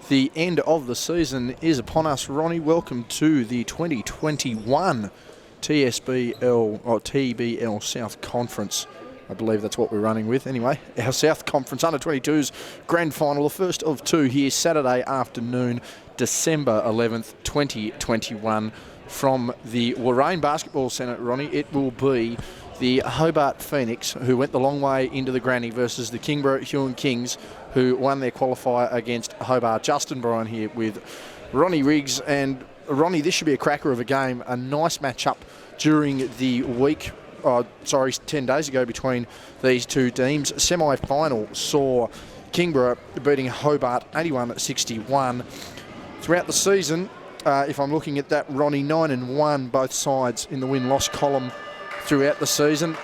The end of the season is upon us. Ronnie, welcome to the 2021 TSBL or TBL South Conference. I believe that's what we're running with. Anyway, our South Conference Under-22s Grand Final, the first of two here, Saturday afternoon, December 11th, 2021. From the Warrane Basketball Centre, Ronnie, it will be the Hobart Phoenix, who went the long way into the granny, versus the Kingborough Huon Kings, who won their qualifier against Hobart. Justin Bryan here with Ronnie Riggs. And Ronnie, this should be a cracker of a game. A nice match-up during the week, 10 days ago, between these two teams. Semi-final saw Kingborough beating Hobart 81-61. Throughout the season, if I'm looking at that, Ronnie, 9-1 both sides in the win-loss column throughout the season.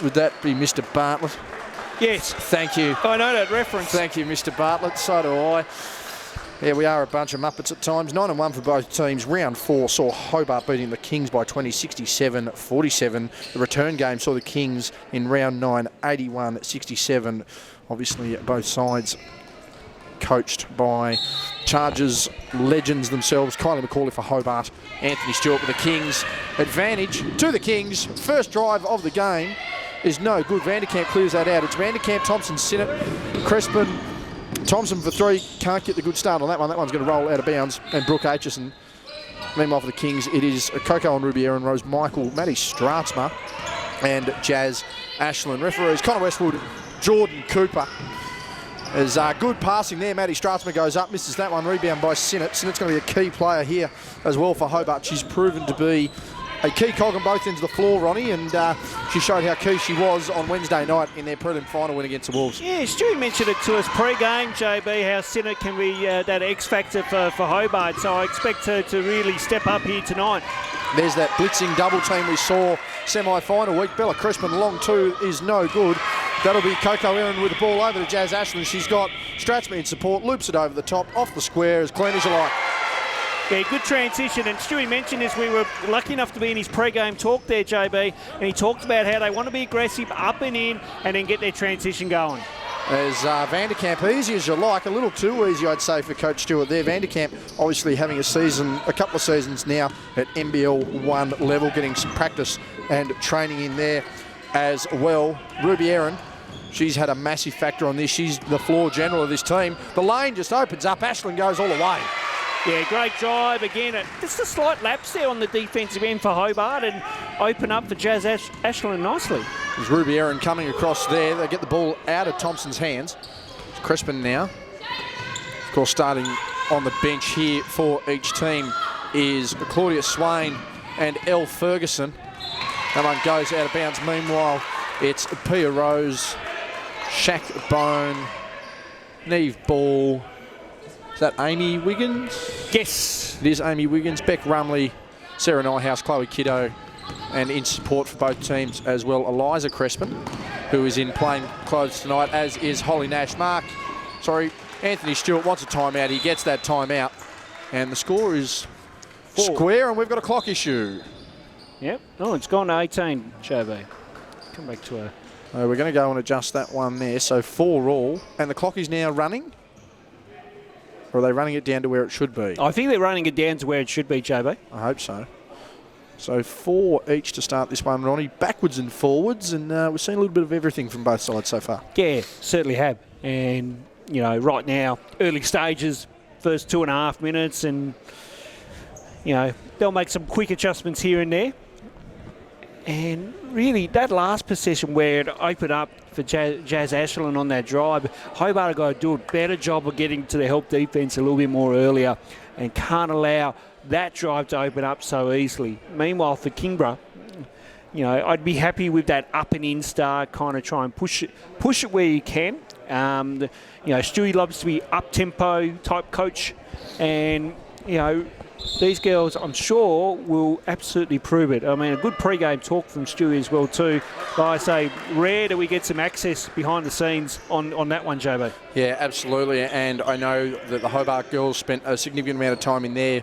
Would that be Mr. Bartlett? Yes. Thank you. I know that reference. Thank you, Mr. Bartlett. So do I. Yeah, we are a bunch of Muppets at times. 9-1 for both teams. Round 4 saw Hobart beating the Kings by 20, 67-47. The return game saw the Kings in round 9, 81-67. Obviously, both sides coached by Chargers legends themselves. Kylie McCauley for Hobart, Anthony Stewart with the Kings. Advantage to the Kings. First drive of the game is no good. Vanderkamp clears that out. It's Vanderkamp, Thompson, Sinnott, Crespin, Thompson for three. Can't get the good start on that one. That one's going to roll out of bounds. And Brooke Aitchison. Meanwhile for the Kings, it is Coco and Ruby Aaron, Rose Michael, Maddie Stratsma, and Jazz Ashland. Referees Connor Westwood, Jordan Cooper. There's good passing there. Maddie Stratsma goes up, misses that one. Rebound by Sinnott. Sinnott's going to be a key player here as well for Hobart. She's proven to be a key cog on both ends of the floor, Ronnie, and she showed how key she was on Wednesday night in their prelim final win against the Wolves. Yeah, Stewie mentioned it to us pre-game, JB, how Sinnott can be that X-factor for Hobart, so I expect her to really step up here tonight. There's that blitzing double team we saw semi-final week. Bella Crispin, long two is no good. That'll be Coco Aaron with the ball over to Jazz Ashland. She's got Stratsma in support, loops it over the top, off the square, as clean as you like. Yeah, good transition, and Stewie mentioned this, we were lucky enough to be in his pre-game talk there, JB, and he talked about how they want to be aggressive up and in and then get their transition going. As Vanderkamp, easy as you like, a little too easy, I'd say, for Coach Stewart there. Vanderkamp obviously having a couple of seasons now at NBL 1 level, getting some practice and training in there as well. Ruby Aaron, she's had a massive factor on this. She's the floor general of this team. The lane just opens up. Ashland goes all the way. Yeah, great drive. Again, just a slight lapse there on the defensive end for Hobart and open up for Jazz Ashland nicely. There's Ruby Aaron coming across there. They get the ball out of Thompson's hands. It's Crespin now. Of course, starting on the bench here for each team is Claudia Swain and Elle Ferguson. That one goes out of bounds. Meanwhile, it's Pia Rose, Shaq Bone, Neve Ball. Is that Amy Wiggins? Yes. It is Amy Wiggins, Beck Rumley, Sarah Nyhouse, Chloe Kiddo, and in support for both teams as well, Eliza Crespin, who is in plain clothes tonight, as is Holly Nash. Anthony Stewart wants a timeout. He gets that timeout. And the score is square, and we've got a clock issue. Yep. Oh, it's gone to 18, JB. Come back to her. We're going to go and adjust that one there. So 4 all. And the clock is now running? Or are they running it down to where it should be? I think they're running it down to where it should be, JB. I hope so. So 4 each to start this one, Ronnie. Backwards and forwards, and we've seen a little bit of everything from both sides so far. Yeah, certainly have. And, right now, early stages, first 2.5 minutes, and, they'll make some quick adjustments here and there. And really, that last possession where it opened up for Jazz Ashland on that drive, Hobart are going to do a better job of getting to the help defence a little bit more earlier and can't allow that drive to open up so easily. Meanwhile, for Kingborough, I'd be happy with that up and in start, kind of try and push it where you can. Stewie loves to be up-tempo type coach, and, these girls, I'm sure, will absolutely prove it. I mean, a good pre-game talk from Stewie as well too. Like I say, rare do we get some access behind the scenes on that one, JB. Yeah, absolutely. And I know that the Hobart girls spent a significant amount of time in their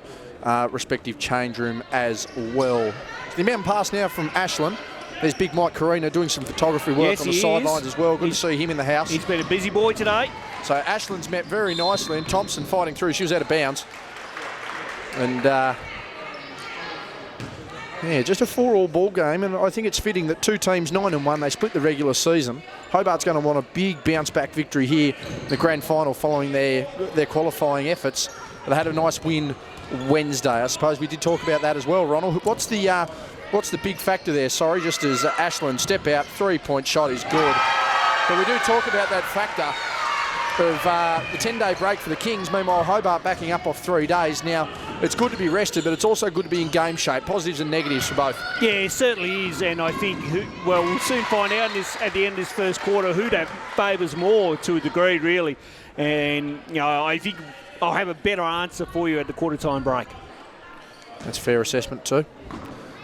respective change room as well. The mountain pass now from Ashland. There's big Mike Carina doing some photography work on the sidelines as well. Good to see him in the house. He's been a busy boy today. So Ashland's met very nicely, and Thompson fighting through. She was out of bounds. And yeah, just a 4-all ball game, and I think it's fitting that two teams 9-1. They split the regular season. Hobart's going to want a big bounce-back victory here in the grand final following their qualifying efforts. They had a nice win Wednesday. I suppose we did talk about that as well, Ronald. What's the big factor there? Sorry, just as Ashland step out, 3-point shot is good. But we do talk about that factor of the 10-day break for the Kings. Meanwhile, Hobart backing up off 3 days. Now, it's good to be rested, but it's also good to be in game shape. Positives and negatives for both. Yeah, it certainly is, and I think, well, we'll soon find out at the end of this first quarter who that favours more to a degree, really. And, you know, I think I'll have a better answer for you at the quarter-time break. That's a fair assessment too.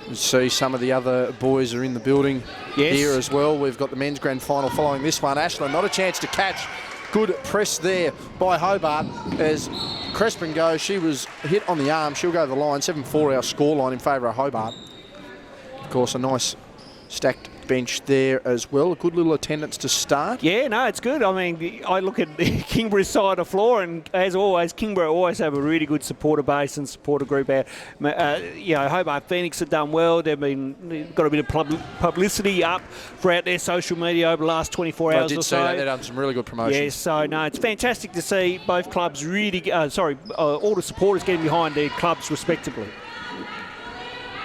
You see some of the other boys are in the building here as well. We've got the men's grand final following this one. Ashland, not a chance to catch. Good press there by Hobart as Crespin goes. She was hit on the arm. She'll go to the line. 7-4 our scoreline in favour of Hobart. Of course, a nice stacked bench there as well. A good little attendance to start. Yeah, no, it's good. I mean, I look at the Kingborough side of the floor, and as always, Kingborough always have a really good supporter base and supporter group out. You know, Hobart Phoenix have done well. They've got a bit of publicity up throughout their social media over the last 24 hours or so. I did see that. They've done some really good promotions. Yeah, so no, it's fantastic to see both clubs really, all the supporters getting behind their clubs respectively.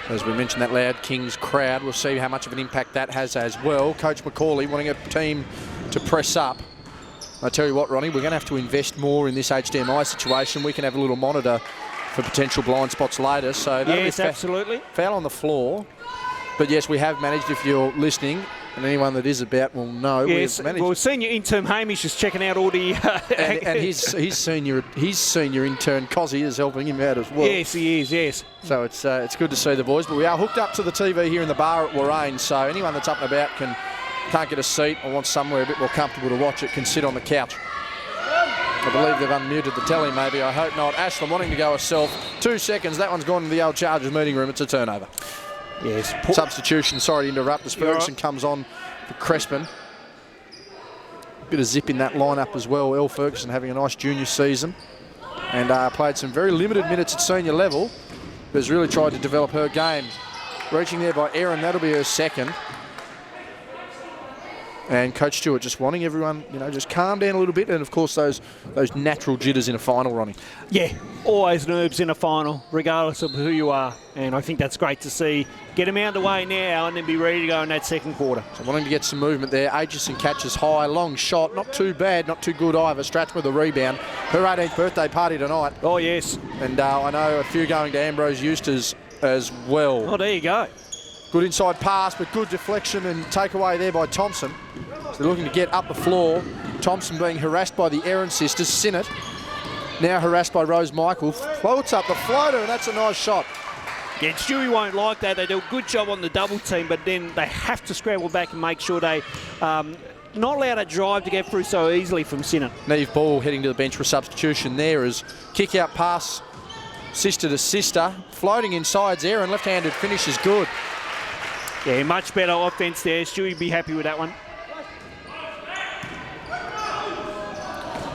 As we mentioned, that loud Kings crowd, we'll see how much of an impact that has as well. Coach McCauley wanting a team to press up. I tell you what, Ronnie, we're going to have to invest more in this HDMI situation. We can have a little monitor for potential blind spots later. So yes, absolutely. Foul on the floor. But yes, we have managed, if you're listening, and anyone that is about will know. Yes, well, senior intern Hamish is checking out all the... and his senior intern Cozzy is helping him out as well. Yes, he is, yes. So it's good to see the boys. But we are hooked up to the TV here in the bar at Warrane, so anyone that's up and about can't get a seat or wants somewhere a bit more comfortable to watch it can sit on the couch. I believe they've unmuted the telly maybe. I hope not. Ashland wanting to go herself. 2 seconds. That one's gone to the old Chargers meeting room. It's a turnover. Yes. Substitution, sorry to interrupt, as Ferguson comes on for Crespin. Bit of zip in that lineup as well. Elle Ferguson having a nice junior season and played some very limited minutes at senior level, but has really tried to develop her game. Reaching there by Erin, that'll be her second. And Coach Stewart just wanting everyone, you know, just calm down a little bit. And, of course, those natural jitters in a final, Ronnie. Yeah, always nerves in a final, regardless of who you are. And I think that's great to see. Get them out of the way now and then be ready to go in that second quarter. So wanting to get some movement there. Aitchison catches high, long shot. Not too bad, not too good either. Stratton with a rebound. Her 18th birthday party tonight. Oh, yes. And I know a few going to Ambrose Eustace as well. Oh, there you go. Good inside pass, but good deflection and takeaway there by Thompson. So they're looking to get up the floor. Thompson being harassed by the Erin sisters. Sinnott now harassed by Rose Michael. Floats up the floater, and that's a nice shot. Yeah, Stewie won't like that. They do a good job on the double team, but then they have to scramble back and make sure they not allow that drive to get through so easily from Sinnott. Neve Ball heading to the bench for substitution there as kick out pass, sister to sister. Floating inside's Erin, left-handed finish is good. Yeah, much better offense there. Stewie be happy with that one.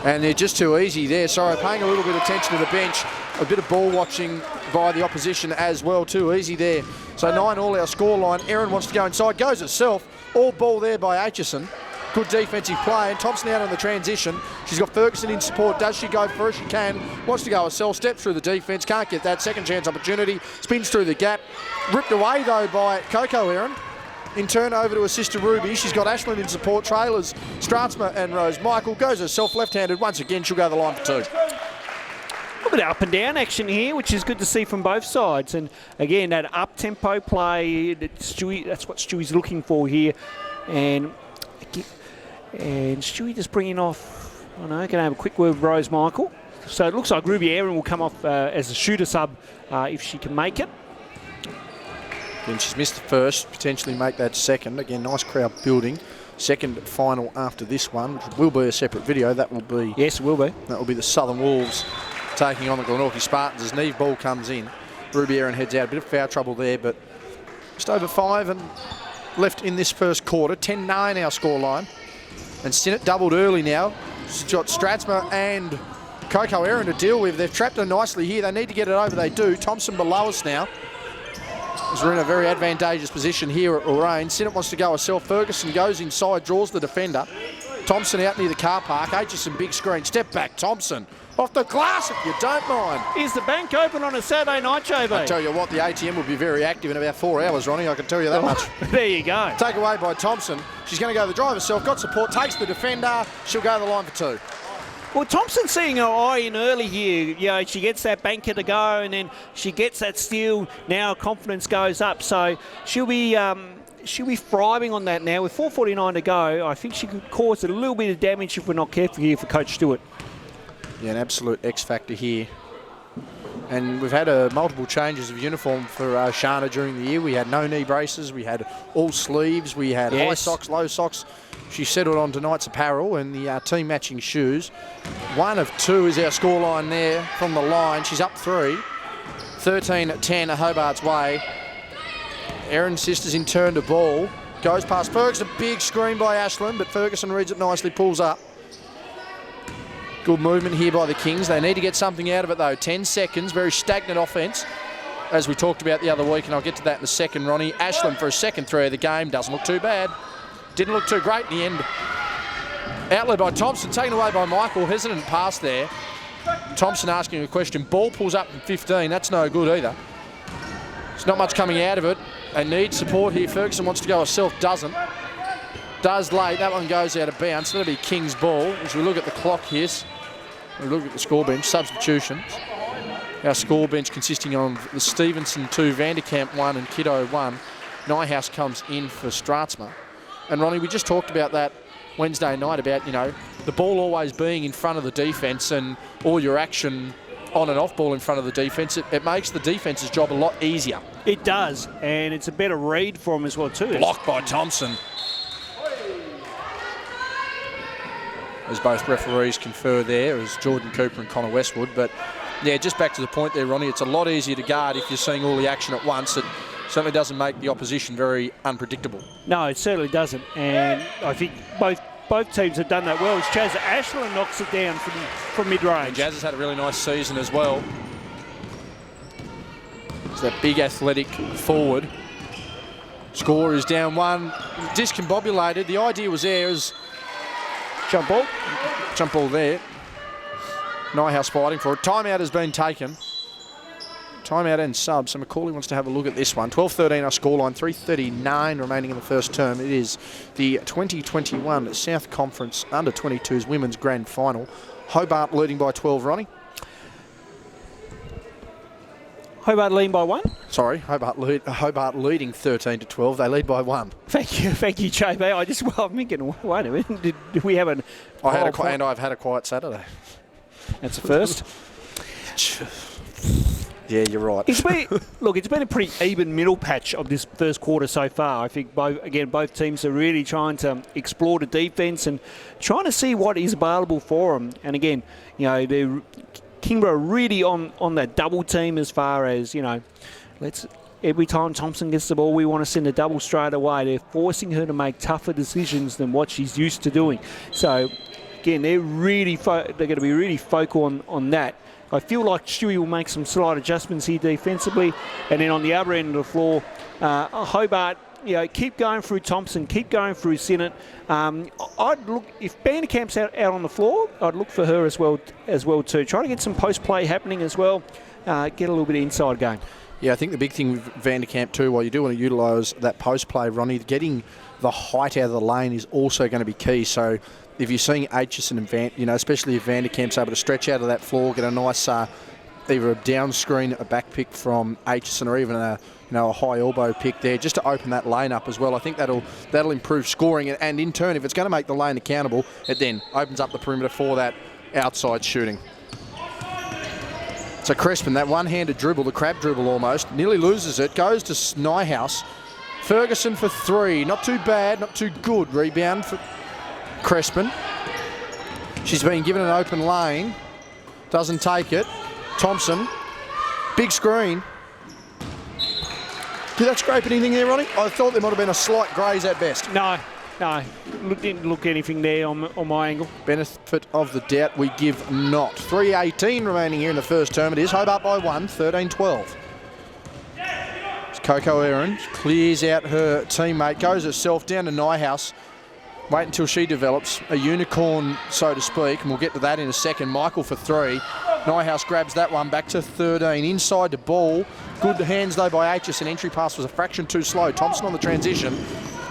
And they're just too easy there. Sorry, paying a little bit of attention to the bench. A bit of ball watching by the opposition as well. Too easy there. So 9 all our scoreline. Erin wants to go inside. Goes herself. All ball there by Aitchison. Good defensive play. And Thompson out on the transition. She's got Ferguson in support. Does she go for it? She can. Wants to go herself. Steps through the defence. Can't get that. Second chance opportunity. Spins through the gap. Ripped away though by Coco Erin. In turn over to her sister Ruby. She's got Ashland in support. Trailers, Stratsma and Rose Michael. Goes herself left-handed. Once again, she'll go to the line for 2. A bit of up and down action here, which is good to see from both sides. And again, that up-tempo play, that's what Stewie's looking for here. And Stewie just bringing off, I don't know, going to have a quick word with Rose Michael. So it looks like Ruby Erin will come off as a shooter sub if she can make it. And she's missed the first, potentially make that second. Again, nice crowd building. Second final after this one, which will be a separate video. That will be... Yes, it will be. That will be the Southern Wolves taking on the Glenorchy Spartans as Neve Ball comes in. Ruby Erin heads out. A bit of foul trouble there, but just over 5 and left in this first quarter. 10-9 our scoreline. And Sinnott doubled early now. She's got Stratsma and Coco Erin to deal with. They've trapped her nicely here. They need to get it over. They do. Thompson below us now. As we're in a very advantageous position here at Lorraine. Sinnott wants to go herself. Ferguson goes inside, draws the defender. Thompson out near the car park. Aitchison, big screen. Step back, Thompson. Off the glass, if you don't mind. Is the bank open on a Saturday night, JB? I tell you what, the ATM will be very active in about 4 hours, Ronnie. I can tell you that much. There you go. Take away by Thompson. She's going to go the drive herself. Got support, takes the defender. She'll go the line for 2. Well, Thompson's seeing her eye in early here. You know, she gets that banker to go, and then she gets that steal. Now confidence goes up, so she'll be thriving on that now. With 4:49 to go, I think she could cause a little bit of damage if we're not careful here for Coach Stewart. Yeah, an absolute X factor here. And we've had multiple changes of uniform for Shana during the year. We had no knee braces, we had all sleeves, we had high socks, low socks. She settled on tonight's apparel and the team matching shoes. 1 of 2 is our scoreline there from the line. She's up 3. 13-10 Hobart's way. Erin Sisters in turn to ball. Goes past Ferguson, big screen by Ashland, but Ferguson reads it nicely, pulls up. Good movement here by the Kings. They need to get something out of it though. 10 seconds, very stagnant offence, as we talked about the other week, and I'll get to that in a second, Ronnie. Ashland for a second three of the game. Doesn't look too bad. Didn't look too great in the end. Outlet by Thompson, taken away by Michael. Hesitant pass there. Thompson asking a question. Ball pulls up from 15. That's no good either. There's not much coming out of it. They need support here. Ferguson wants to go herself, doesn't. Does late. That one goes out of bounds. That'll be King's ball. As we look at the clock here, we look at the score bench, substitutions. Our score bench consisting of the Stevenson 2, Vanderkamp 1 and Kiddo 1. Nyhouse comes in for Stratsma. And Ronnie, we just talked about that Wednesday night about, you know, the ball always being in front of the defence and all your action on and off ball in front of the defence. It makes the defence's job a lot easier. It does, and it's a better read for him as well too. Blocked by Thompson. As both referees confer there, as Jordan Cooper and Connor Westwood. But yeah, just back to the point there, Ronnie, it's a lot easier to guard if you're seeing all the action at once. It certainly doesn't make the opposition very unpredictable. No, it certainly doesn't. And I think both teams have done that well. As Chaz Ashland knocks it down from mid-range. Jazz has had a really nice season as well. It's that big athletic forward. Score is down 1. Discombobulated. The idea was there as jump ball there. Nyhouse fighting for it. Timeout has been taken. Timeout and sub. So Macaulay wants to have a look at this one. 12-13 our scoreline. 3:39 remaining in the first term. It is the 2021 South Conference Under-22s Women's Grand Final. Hobart leading by 12, Ronnie. Hobart leading by 1? Sorry, Hobart leading 13-12. They lead by 1. Thank you, JB. I'm thinking, wait a minute, did we have an... I've had a quiet Saturday. That's a first. Yeah, you're right. It's been a pretty even middle patch of this first quarter so far. I think both teams are really trying to explore the defence and trying to see what is available for them. And again, you know, Kingborough really on that double team as far as, you know, every time Thompson gets the ball, we want to send a double straight away. They're forcing her to make tougher decisions than what she's used to doing. So again, they're going to be really focal on that. I feel like Stewie will make some slight adjustments here defensively. And then on the other end of the floor, Hobart, you know, keep going through Thompson, keep going through Sinnott. I'd look, if Vanderkamp's out on the floor, I'd look for her as well too. Try to get some post-play happening as well. Get a little bit of inside game. Yeah, I think the big thing with Vanderkamp too, while you do want to utilise that post-play, Ronnie, getting the height out of the lane is also going to be key. So if you're seeing Aitchison and especially if Vanderkamp's able to stretch out of that floor, get a nice either a down screen, a back pick from Aitchison, or even a high elbow pick there, just to open that lane up as well. I think that'll improve scoring, and in turn, if it's going to make the lane accountable, it then opens up the perimeter for that outside shooting. So Crespin, that one-handed dribble, the crab dribble almost, nearly loses it, goes to Nyhouse. Ferguson for 3, not too bad, not too good. Rebound for Crespin. She's been given an open lane, doesn't take it. Thompson, big screen. Did that scrape anything there, Ronnie? I thought there might have been a slight graze at best. No. Didn't look anything there on my angle. Benefit of the doubt we give not. 3:18 remaining here in the first term. It is Hobart by 1, 13-12. Coco Aaron clears out her teammate, goes herself down to Nyhouse. Wait until she develops a unicorn, so to speak, and we'll get to that in a second. Michael for 3. Nyhouse grabs that one back to 13. Inside the ball. Good hands, though, by Aitchison. Entry pass was a fraction too slow. Thompson on the transition.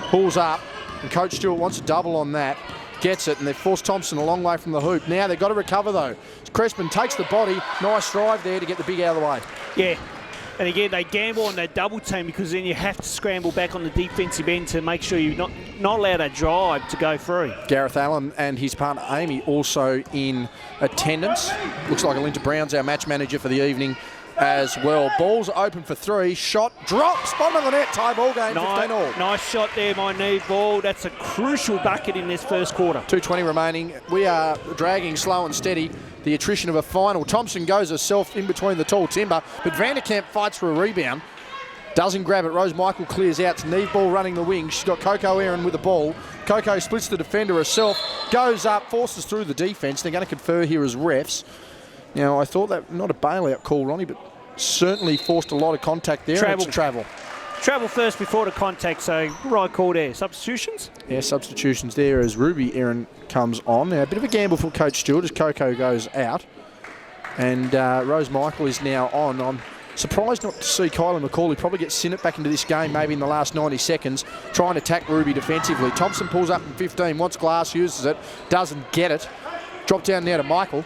Pulls up, and Coach Stewart wants a double on that. Gets it, and they've forced Thompson a long way from the hoop. Now they've got to recover, though. Crespin takes the body. Nice drive there to get the big out of the way. Yeah. And again, they gamble on that double team because then you have to scramble back on the defensive end to make sure you're not allowed a drive to go through. Gareth Allen and his partner Amy also in attendance. Looks like Alinta Brown's our match manager for the evening as well. Ball's open for 3. Shot drops. Bottom of the net. Tie ball game. 15-all. Nice shot there by Neve Ball. That's a crucial bucket in this first quarter. 2:20 remaining. We are dragging slow and steady. The attrition of a final. Thompson goes herself in between the tall timber, but Vanderkamp fights for a rebound. Doesn't grab it. Rose Michael clears out. It's Neve Ball running the wing. She's got Coco Aaron with the ball. Coco splits the defender herself, goes up, forces through the defence. They're going to confer here as refs. Now, I thought that, not a bailout call, Ronnie, but certainly forced a lot of contact there. Travel first before the contact, so right call there. Substitutions? Yeah, substitutions there as Ruby Aaron comes on. Now, a bit of a gamble for Coach Stewart as Coco goes out. And Rose Michael is now on. I'm surprised not to see Kylie McCauley probably get Sinnott back into this game maybe in the last 90 seconds, trying to attack Ruby defensively. Thompson pulls up from 15, wants glass, uses it, doesn't get it. Drop down now to Michael.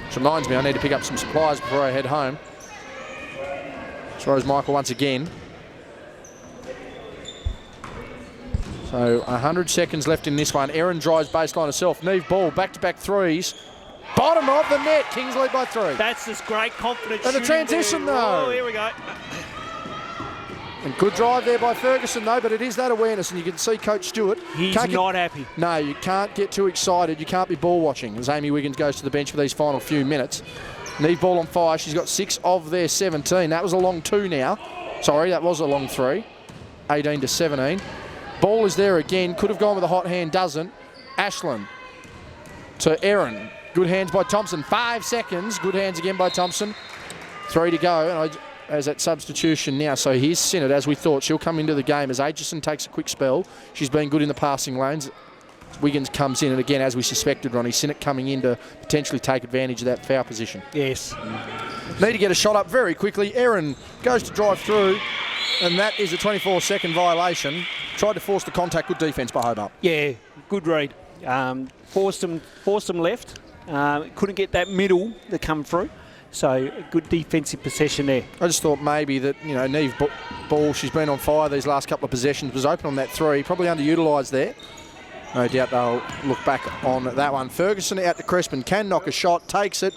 Which reminds me, I need to pick up some supplies before I head home. Rose Michael once again. So 100 seconds left in this one. Erin drives baseline herself. Neve Ball, back-to-back threes. Bottom of the net. Kings lead by 3. That's this great confidence. And the transition, though. Oh, here we go. And good drive there by Ferguson, though, but it is that awareness, and you can see Coach Stewart. He's not happy. No, you can't get too excited. You can't be ball watching as Amy Wiggins goes to the bench for these final few minutes. Neve Ball on fire. She's got 6 of their 17. That was a long 2 now. Sorry, that was a long 3. 18-17. Ball is there again. Could have gone with a hot hand, doesn't. Ashland to Erin. Good hands by Thompson. 5 seconds. Good hands again by Thompson. 3 to go. And as that substitution now. So here's Sinnott, as we thought. She'll come into the game as Aitchison takes a quick spell. She's been good in the passing lanes. Wiggins comes in, and again, as we suspected, Ronnie, Sinnott coming in to potentially take advantage of that foul position. Yes. Need to get a shot up very quickly. Erin goes to drive through, and that is a 24-second violation. Tried to force the contact. Good defence by Hobart. Yeah, good read. Forced them left. Couldn't get that middle to come through. So good defensive possession there. I just thought maybe that, you know, Neve Ball, she's been on fire these last couple of possessions, was open on that 3, probably underutilised there. No doubt they'll look back on that one. Ferguson out to Crespin, can knock a shot, takes it.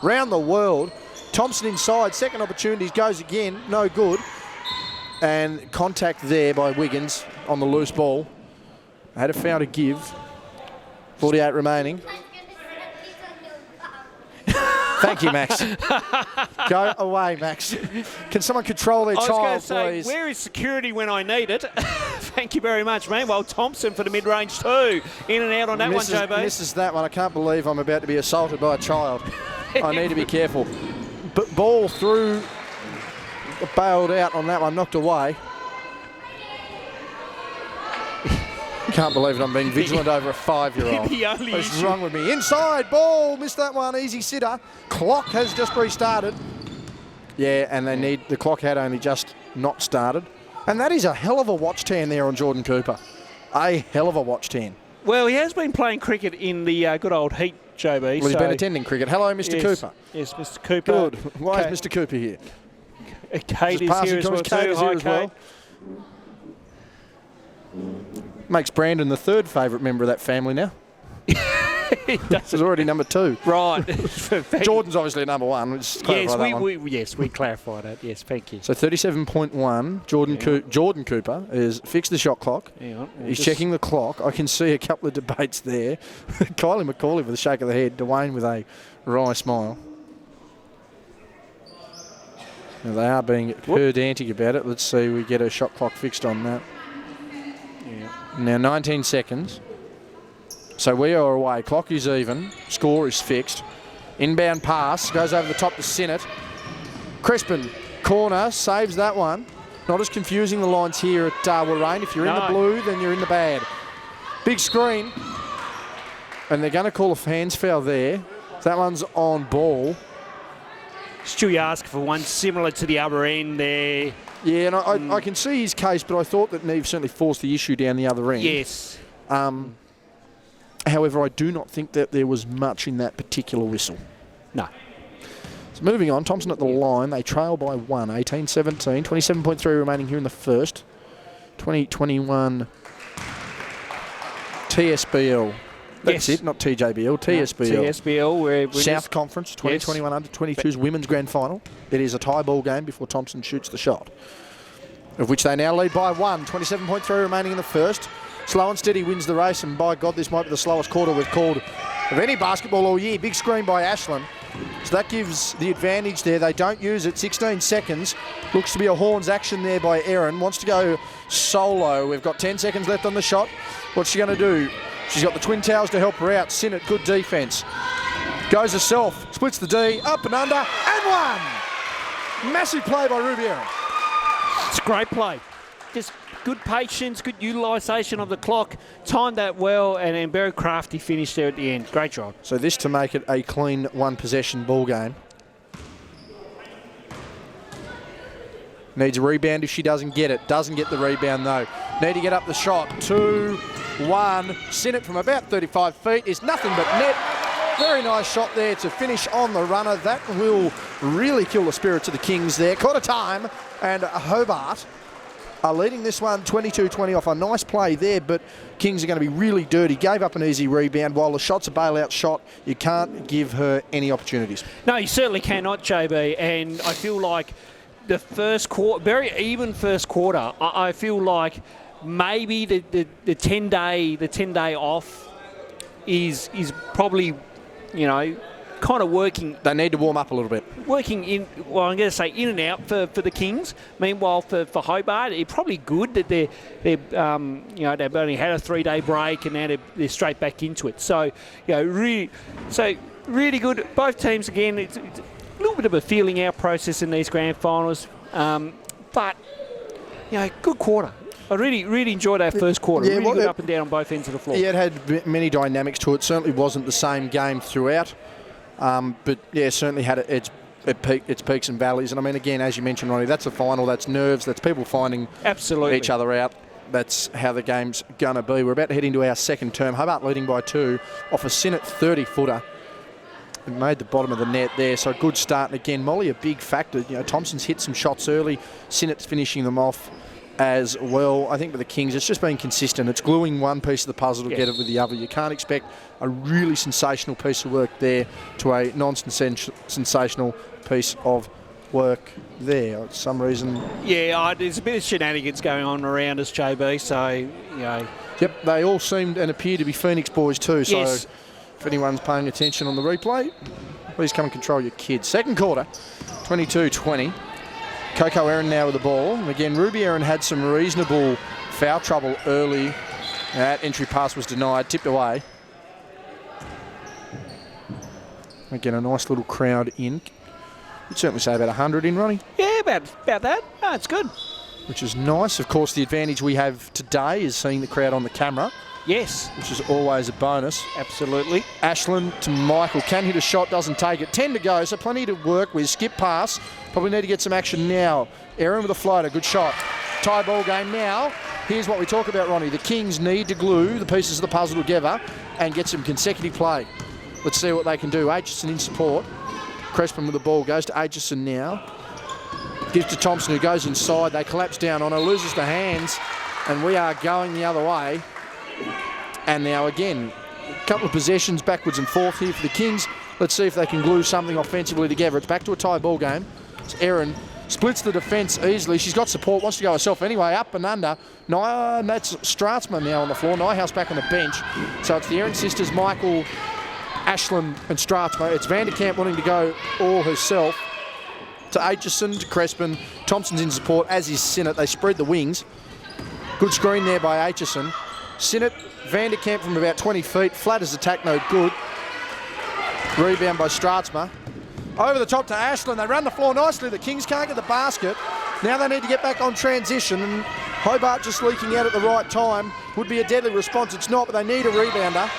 Round the world. Thompson inside, second opportunities, goes again, no good. And contact there by Wiggins on the loose ball. Had a foul to give. 48 remaining. Thank you, Max. Go away, Max. Can someone control their child, please? Where is security when I need it? Thank you very much, man. Well, Thompson for the mid-range too. In and out on that one, Jobo. Misses that one. I can't believe I'm about to be assaulted by a child. I need to be careful. But ball through, bailed out on that one, knocked away. Can't believe it. I'm being vigilant over a 5-year-old. What's wrong with me? Inside ball, missed that one. Easy sitter. Clock has just restarted. Yeah, and they need the clock had only just not started, and that is a hell of a watch tan there on Jordan Cooper. A hell of a watch tan. Well, he has been playing cricket in the good old heat, Joby. Well, he's been attending cricket. Hello, Mr. Cooper. Yes, Mr. Cooper. Good. Why is Mr. Cooper here? Kate is here as well. Kate is here as well. Makes Brandon the 3rd favourite member of that family now. This is already number 2. Right. Jordan's obviously number 1. Yes, we clarify that. Yes, thank you. So 37.1. Jordan Cooper is fixed the shot clock. He's checking the clock. I can see a couple of debates there. Kylie McCauley with a shake of the head. Dwayne with a wry smile. Now they are being pedantic about it. Let's see, we get a shot clock fixed on that. Yeah. Now 19 seconds. So we are away. Clock is even. Score is fixed. Inbound pass goes over the top to Sinnott. Crispin, corner, saves that one. Not as confusing the lines here at Warrain. If you're in the blue, then you're in the bad. Big screen. And they're going to call a hands foul there. That one's on ball. Stewie asked for one similar to the other end there. Yeah, and I can see his case, but I thought that Neve certainly forced the issue down the other end. Yes. However, I do not think that there was much in that particular whistle. No. So moving on, Thompson at the line. They trail by 1, 18-17. 27.3 remaining here in the first. 2021 TSBL. That's it, not TJBL, TSBL. No, TSBL. We're South Conference 2021 Under-22's women's grand final. It is a tie ball game before Thompson shoots the shot, of which they now lead by 1. 27.3 remaining in the first. Slow and steady wins the race, and by God, this might be the slowest quarter we've called of any basketball all year. Big screen by Ashland. So that gives the advantage there. They don't use it. 16 seconds. Looks to be a horns action there by Erin. Wants to go solo. We've got 10 seconds left on the shot. What's she going to do? She's got the twin towers to help her out. Sinnott, good defence. Goes herself. Splits the D. Up and under. And one! Massive play by Ruby Erin. It's a great play. Just good patience, good utilisation of the clock. Timed that well, and then very crafty finish there at the end. Great job. So this to make it a clean one-possession ball game. Needs a rebound if she doesn't get it. Doesn't get the rebound though. Need to get up the shot. 2-1. Sinnott from about 35 feet is nothing but net. Very nice shot there to finish on the runner. That will really kill the spirits of the Kings there. Quarter time, and Hobart are leading this one 22-20 off a nice play there, but Kings are going to be really dirty. Gave up an easy rebound. While the shot's a bailout shot, you can't give her any opportunities. No, you certainly cannot, JB, and I feel like the first quarter, very even first quarter, I feel like maybe the 10-day off is probably, you know, kind of working. They need to warm up a little bit. Working in, well, I'm going to say in and out for the Kings. Meanwhile, for Hobart, it's probably good that they've only had a 3-day break and now they're straight back into it. So, really good. Both teams again. It's a little bit of a feeling out process in these grand finals, but good quarter. I really enjoyed our first quarter. Really good up and down on both ends of the floor. Yeah, it had many dynamics to it. Certainly wasn't the same game throughout. But yeah, certainly had its peaks and valleys. And I mean, again, as you mentioned, Ronnie, that's a final. That's nerves. That's people finding each other out. That's how the game's going to be. We're about to head into our second term. Hobart leading by 2 off a Sinnott 30-footer. We made the bottom of the net there, so a good start. And again, Molly a big factor. Thompson's hit some shots early. Sinnott's finishing them off as well. I think with the Kings, it's just been consistent. It's gluing one piece of the puzzle to get it with the other. You can't expect a really sensational piece of work there to a non-sensational piece of work there. For some reason... Yeah, there's a bit of shenanigans going on around us, JB, so, Yep, they all seemed and appear to be Phoenix boys too, so if anyone's paying attention on the replay, please come and control your kids. Second quarter, 22-20. Coco Erin now with the ball. And again, Ruby Erin had some reasonable foul trouble early. That entry pass was denied, tipped away. Again, a nice little crowd in. You'd certainly say about 100 in, Ronnie. Yeah, about that. No, it's good. Which is nice. Of course, the advantage we have today is seeing the crowd on the camera. Yes. Which is always a bonus. Absolutely. Ashland to Michael. Can hit a shot, doesn't take it. 10 to go, so plenty to work with. Skip pass. Probably need to get some action now. Erin with a floater. Good shot. Tie ball game now. Here's what we talk about, Ronnie. The Kings need to glue the pieces of the puzzle together and get some consecutive play. Let's see what they can do. Aitchison in support. Crespin with the ball. Goes to Aitchison now. Gives to Thompson, who goes inside. They collapse down on her. Loses the hands. And we are going the other way. And now again, a couple of possessions backwards and forth here for the Kings. Let's see if they can glue something offensively together. It's back to a tie ball game. It's Erin. Splits the defence easily. She's got support, wants to go herself anyway. Up and under. That's Stratzman now on the floor. Nyhouse back on the bench. So it's the Erin sisters, Michael, Ashland and Stratzman. It's Vanderkamp wanting to go all herself. to Aitchison, to Crespin. Thompson's in support, as is Sinnott. They spread the wings. Good screen there by Aitchison. Sinnott, Vanderkamp from about 20 feet. Flatter's attack, no good. Rebound by Straatsma. Over the top to Ashland. They run the floor nicely. The Kings can't get the basket. Now they need to get back on transition. And Hobart just leaking out at the right time would be a deadly response. It's not, but they need a rebounder.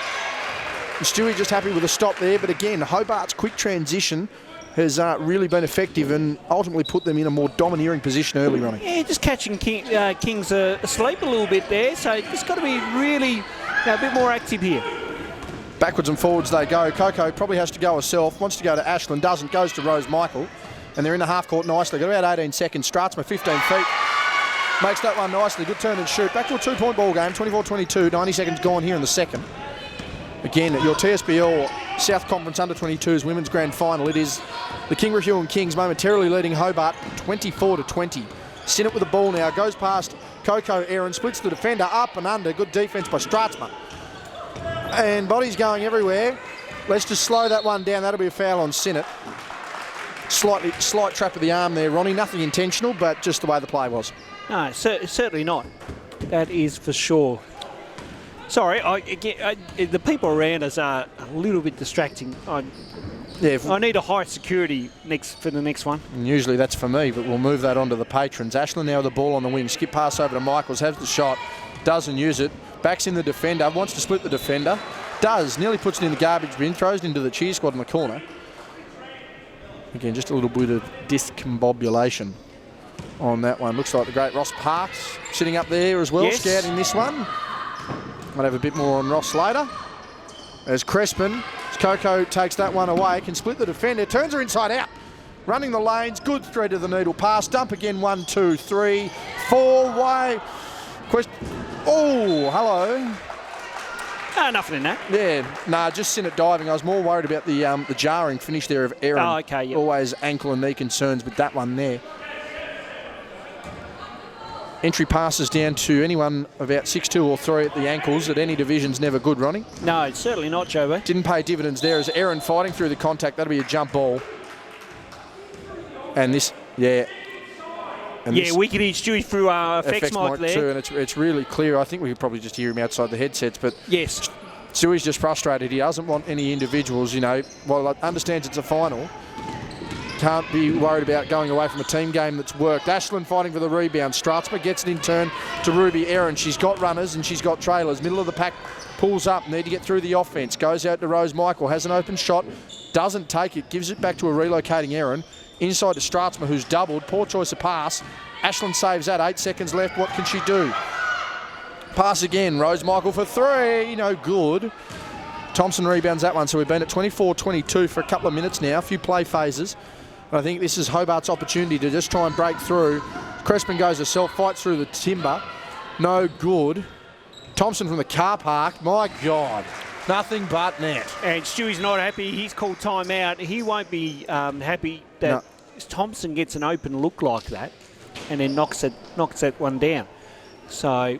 And Stewie just happy with a stop there. But again, Hobart's quick transition has really been effective and ultimately put them in a more domineering position early, Ronnie. Yeah, just catching Kings asleep a little bit there. So it's got to be really a bit more active here. Backwards and forwards they go. Coco probably has to go herself. Wants to go to Ashland, doesn't. Goes to Rose Michael. And they're in the half court nicely. Got about 18 seconds. Straatsma 15 feet. Makes that one nicely. Good turn and shoot. Back to a 2-point ball game. 24-22. 90 seconds gone here in the second. Again, your TSBL South Conference Under-22s Women's Grand Final. It is the Kingborough Kings momentarily leading Hobart 24-20. Sinnott with the ball now. Goes past Coco Aaron. Splits the defender up and under. Good defence by Straatsma. And bodies going everywhere. Let's just slow that one down. That'll be a foul on Sinnott. Slight trap of the arm there, Ronnie. Nothing intentional, but just the way the play was. No, certainly not. That is for sure. Sorry, the people around us are a little bit distracting. I need a high security for the next one. And usually that's for me, but we'll move that on to the patrons. Ashland now with the ball on the wing. Skip pass over to Michaels. Has the shot. Doesn't use it. Backs in the defender. Wants to split the defender. Does. Nearly puts it in the garbage bin. Throws it into the cheer squad in the corner. Again, just a little bit of discombobulation on that one. Looks like the great Ross Parks sitting up there as well, yes. Scouting this one. Might have a bit more on Ross later. As Crespin, as Coco takes that one away, can split the defender, turns her inside out. Running the lanes, good thread of the needle pass. Dump again, 1, 2, 3, 4 way. Oh, hello. Nothing in that. Yeah, just Sinnott diving. I was more worried about the jarring finish there of Aaron. Oh, okay, yep. Always ankle and knee concerns with that one there. Entry passes down to anyone about 6'2" or 3 at the ankles at any division's never good, Ronnie. No, it's certainly not, Jobo. Didn't pay dividends there as Aaron fighting through the contact. That'll be a jump ball. And this, yeah. And yeah, we can hear Stewie through our effects mic there. Too, and it's really clear. I think we could probably just hear him outside the headsets. But yes, Stewie's just frustrated. He doesn't want any individuals, while I understand it's a final, can't be worried about going away from a team game that's worked. Ashland fighting for the rebound. Straatsma gets it in turn to Ruby Aaron. She's got runners and she's got trailers. Middle of the pack, pulls up, need to get through the offense. Goes out to Rose Michael, has an open shot, doesn't take it, gives it back to a relocating Aaron. Inside to Straatsma, who's doubled. Poor choice of pass. Ashland saves that. 8 seconds left. What can she do? Pass again. Rose Michael for 3. No good. Thompson rebounds that one. So we've been at 24-22 for a couple of minutes now. A few play phases. And I think this is Hobart's opportunity to just try and break through. Crespin goes herself, fights through the timber. No good. Thompson from the car park. My God. Nothing but net. And Stewie's not happy. He's called timeout. He won't be happy that Thompson gets an open look like that and then knocks that one down. So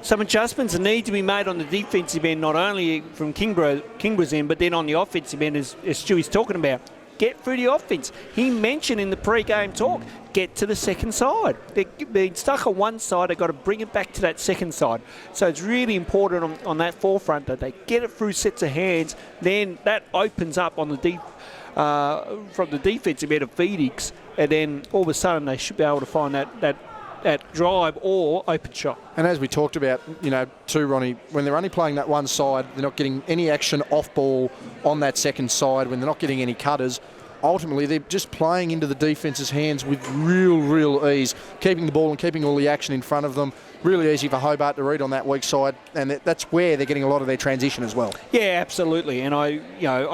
some adjustments need to be made on the defensive end, not only from Kingborough's end, but then on the offensive end, as Stewie's talking about. Get through the offense. He mentioned in the pre-game talk, get to the second side. They've been stuck on one side. They've got to bring it back to that second side. So it's really important on that forefront that they get it through sets of hands. Then that opens up on the from the defensive end of Phoenix, and then all of a sudden they should be able to find that drive or open shot. And as we talked about, too, Ronnie, when they're only playing that one side, they're not getting any action off ball on that second side, when they're not getting any cutters, ultimately they're just playing into the defence's hands with real ease, keeping the ball and keeping all the action in front of them. Really easy for Hobart to read on that weak side, and that's where they're getting a lot of their transition as well. Yeah, absolutely. And I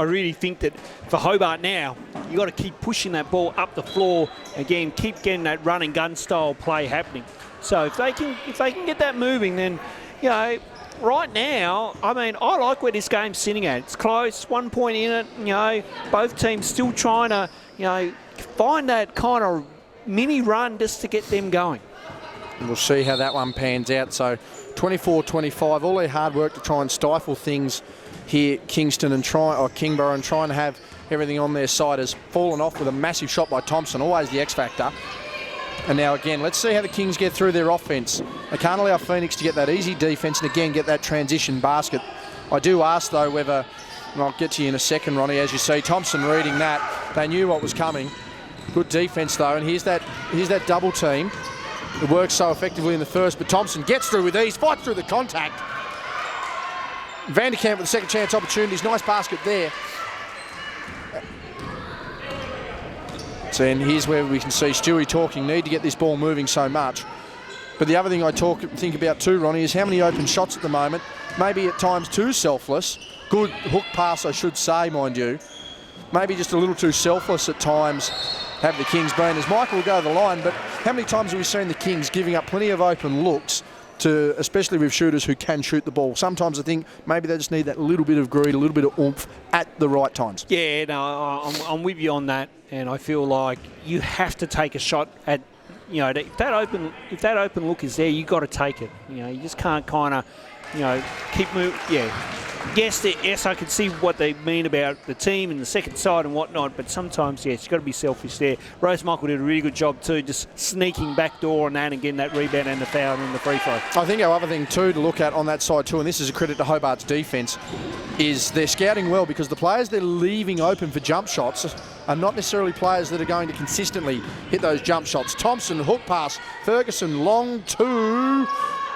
really think that for Hobart now, you got to keep pushing that ball up the floor. Again, keep getting that run and gun style play happening. So if they can get that moving, then right now, I like where this game's sitting at. It's close, 1 point in it. Both teams still trying to find that kind of mini run just to get them going. And we'll see how that one pans out. So 24-25, all their hard work to try and stifle things here, Kingston and Kingborough, and try and have everything on their side has fallen off with a massive shot by Thompson, always the X factor. And now again, let's see how the Kings get through their offence. They can't allow Phoenix to get that easy defence and again get that transition basket. I do ask though whether, and I'll get to you in a second, Ronnie, as you see, Thompson reading that. They knew what was coming. Good defence though, and here's that double team. It works so effectively in the first, but Thompson gets through with ease, fights through the contact. Vanderkamp with the second chance opportunities, nice basket there. So, and here's where we can see Stewie talking, need to get this ball moving so much. But the other thing I think about too, Ronnie, is how many open shots at the moment. Maybe at times too selfless. Good hook pass, I should say, mind you. Maybe just a little too selfless at times have the Kings been. As Michael will go to the line, but how many times have we seen the Kings giving up plenty of open looks to, especially with shooters who can shoot the ball? Sometimes I think maybe they just need that little bit of greed, a little bit of oomph at the right times. Yeah, no, I'm with you on that, and I feel like you have to take a shot at, you know, if that open look is there, you got to take it. You know, you just can't kind of, you know, keep moving. Yeah. Yes, I can see what they mean about the team and the second side and whatnot, but sometimes, yes, you've got to be selfish there. Rose Michael did a really good job too, just sneaking back door on that and getting that rebound and the foul and the free throw. I think our other thing too to look at on that side too, and this is a credit to Hobart's defence, is they're scouting well because the players they're leaving open for jump shots are not necessarily players that are going to consistently hit those jump shots. Thompson, hook pass, Ferguson, long two.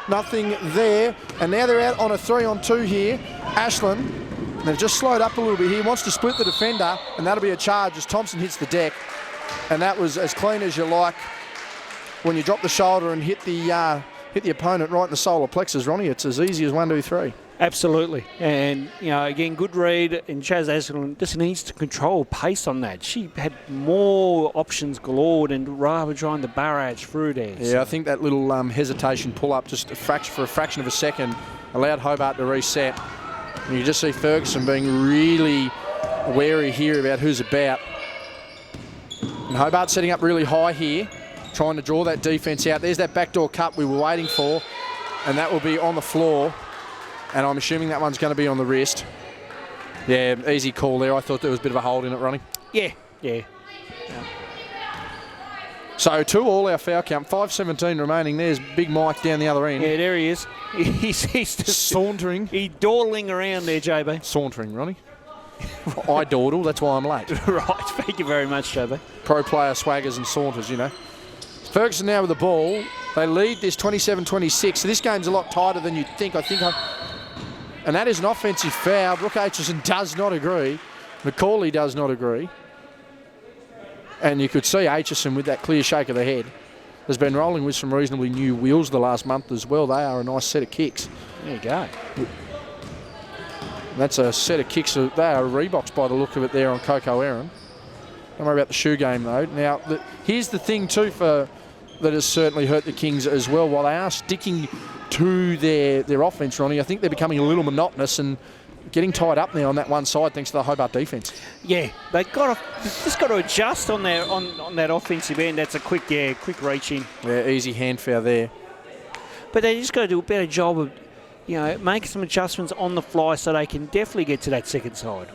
Nothing there, and now they're out on a 3-on-2 here. Ashland, they've just slowed up a little bit here, wants to split the defender, and that'll be a charge as Thompson hits the deck. And that was as clean as you like when you drop the shoulder and hit the opponent right in the solar plexus, Ronnie. It's as easy as 1, 2, 3. Absolutely, and you know, again, good read, and Chaz Ashland just needs to control pace on that. She had more options galore and rather trying to barrage through there. Yeah, so I think that little hesitation pull-up just for a fraction of a second allowed Hobart to reset. And you just see Ferguson being really wary here about who's about. And Hobart setting up really high here, trying to draw that defence out. There's that backdoor cut we were waiting for, and that will be on the floor. And I'm assuming that one's going to be on the wrist. Yeah, easy call there. I thought there was a bit of a hold in it, Ronnie. Yeah. So 2 all our foul count, 5:17 remaining. There's Big Mike down the other end. Yeah, there he is. He's just sauntering. He's dawdling around there, JB. Sauntering, Ronnie. I dawdle, that's why I'm late. Right, thank you very much, JB. Pro player swaggers and saunters, you know. Ferguson now with the ball. They lead this 27-26. So this game's a lot tighter than you'd think. And that is an offensive foul. Brooke Aitchison does not agree. McCauley does not agree. And you could see Aitchison with that clear shake of the head has been rolling with some reasonably new wheels the last month as well. They are a nice set of kicks. There you go. That's a set of kicks. They are Reeboks by the look of it there on Coco Aaron. Don't worry about the shoe game though. Now, here's the thing too that has certainly hurt the Kings as well. While they are sticking to their offence, Ronnie, I think they're becoming a little monotonous and getting tied up now on that one side thanks to the Hobart defence. Yeah, they've just got to adjust on that offensive end. That's a quick reach in. Yeah, easy hand foul there. But they just got to do a better job of, you know, making some adjustments on the fly so they can definitely get to that second side.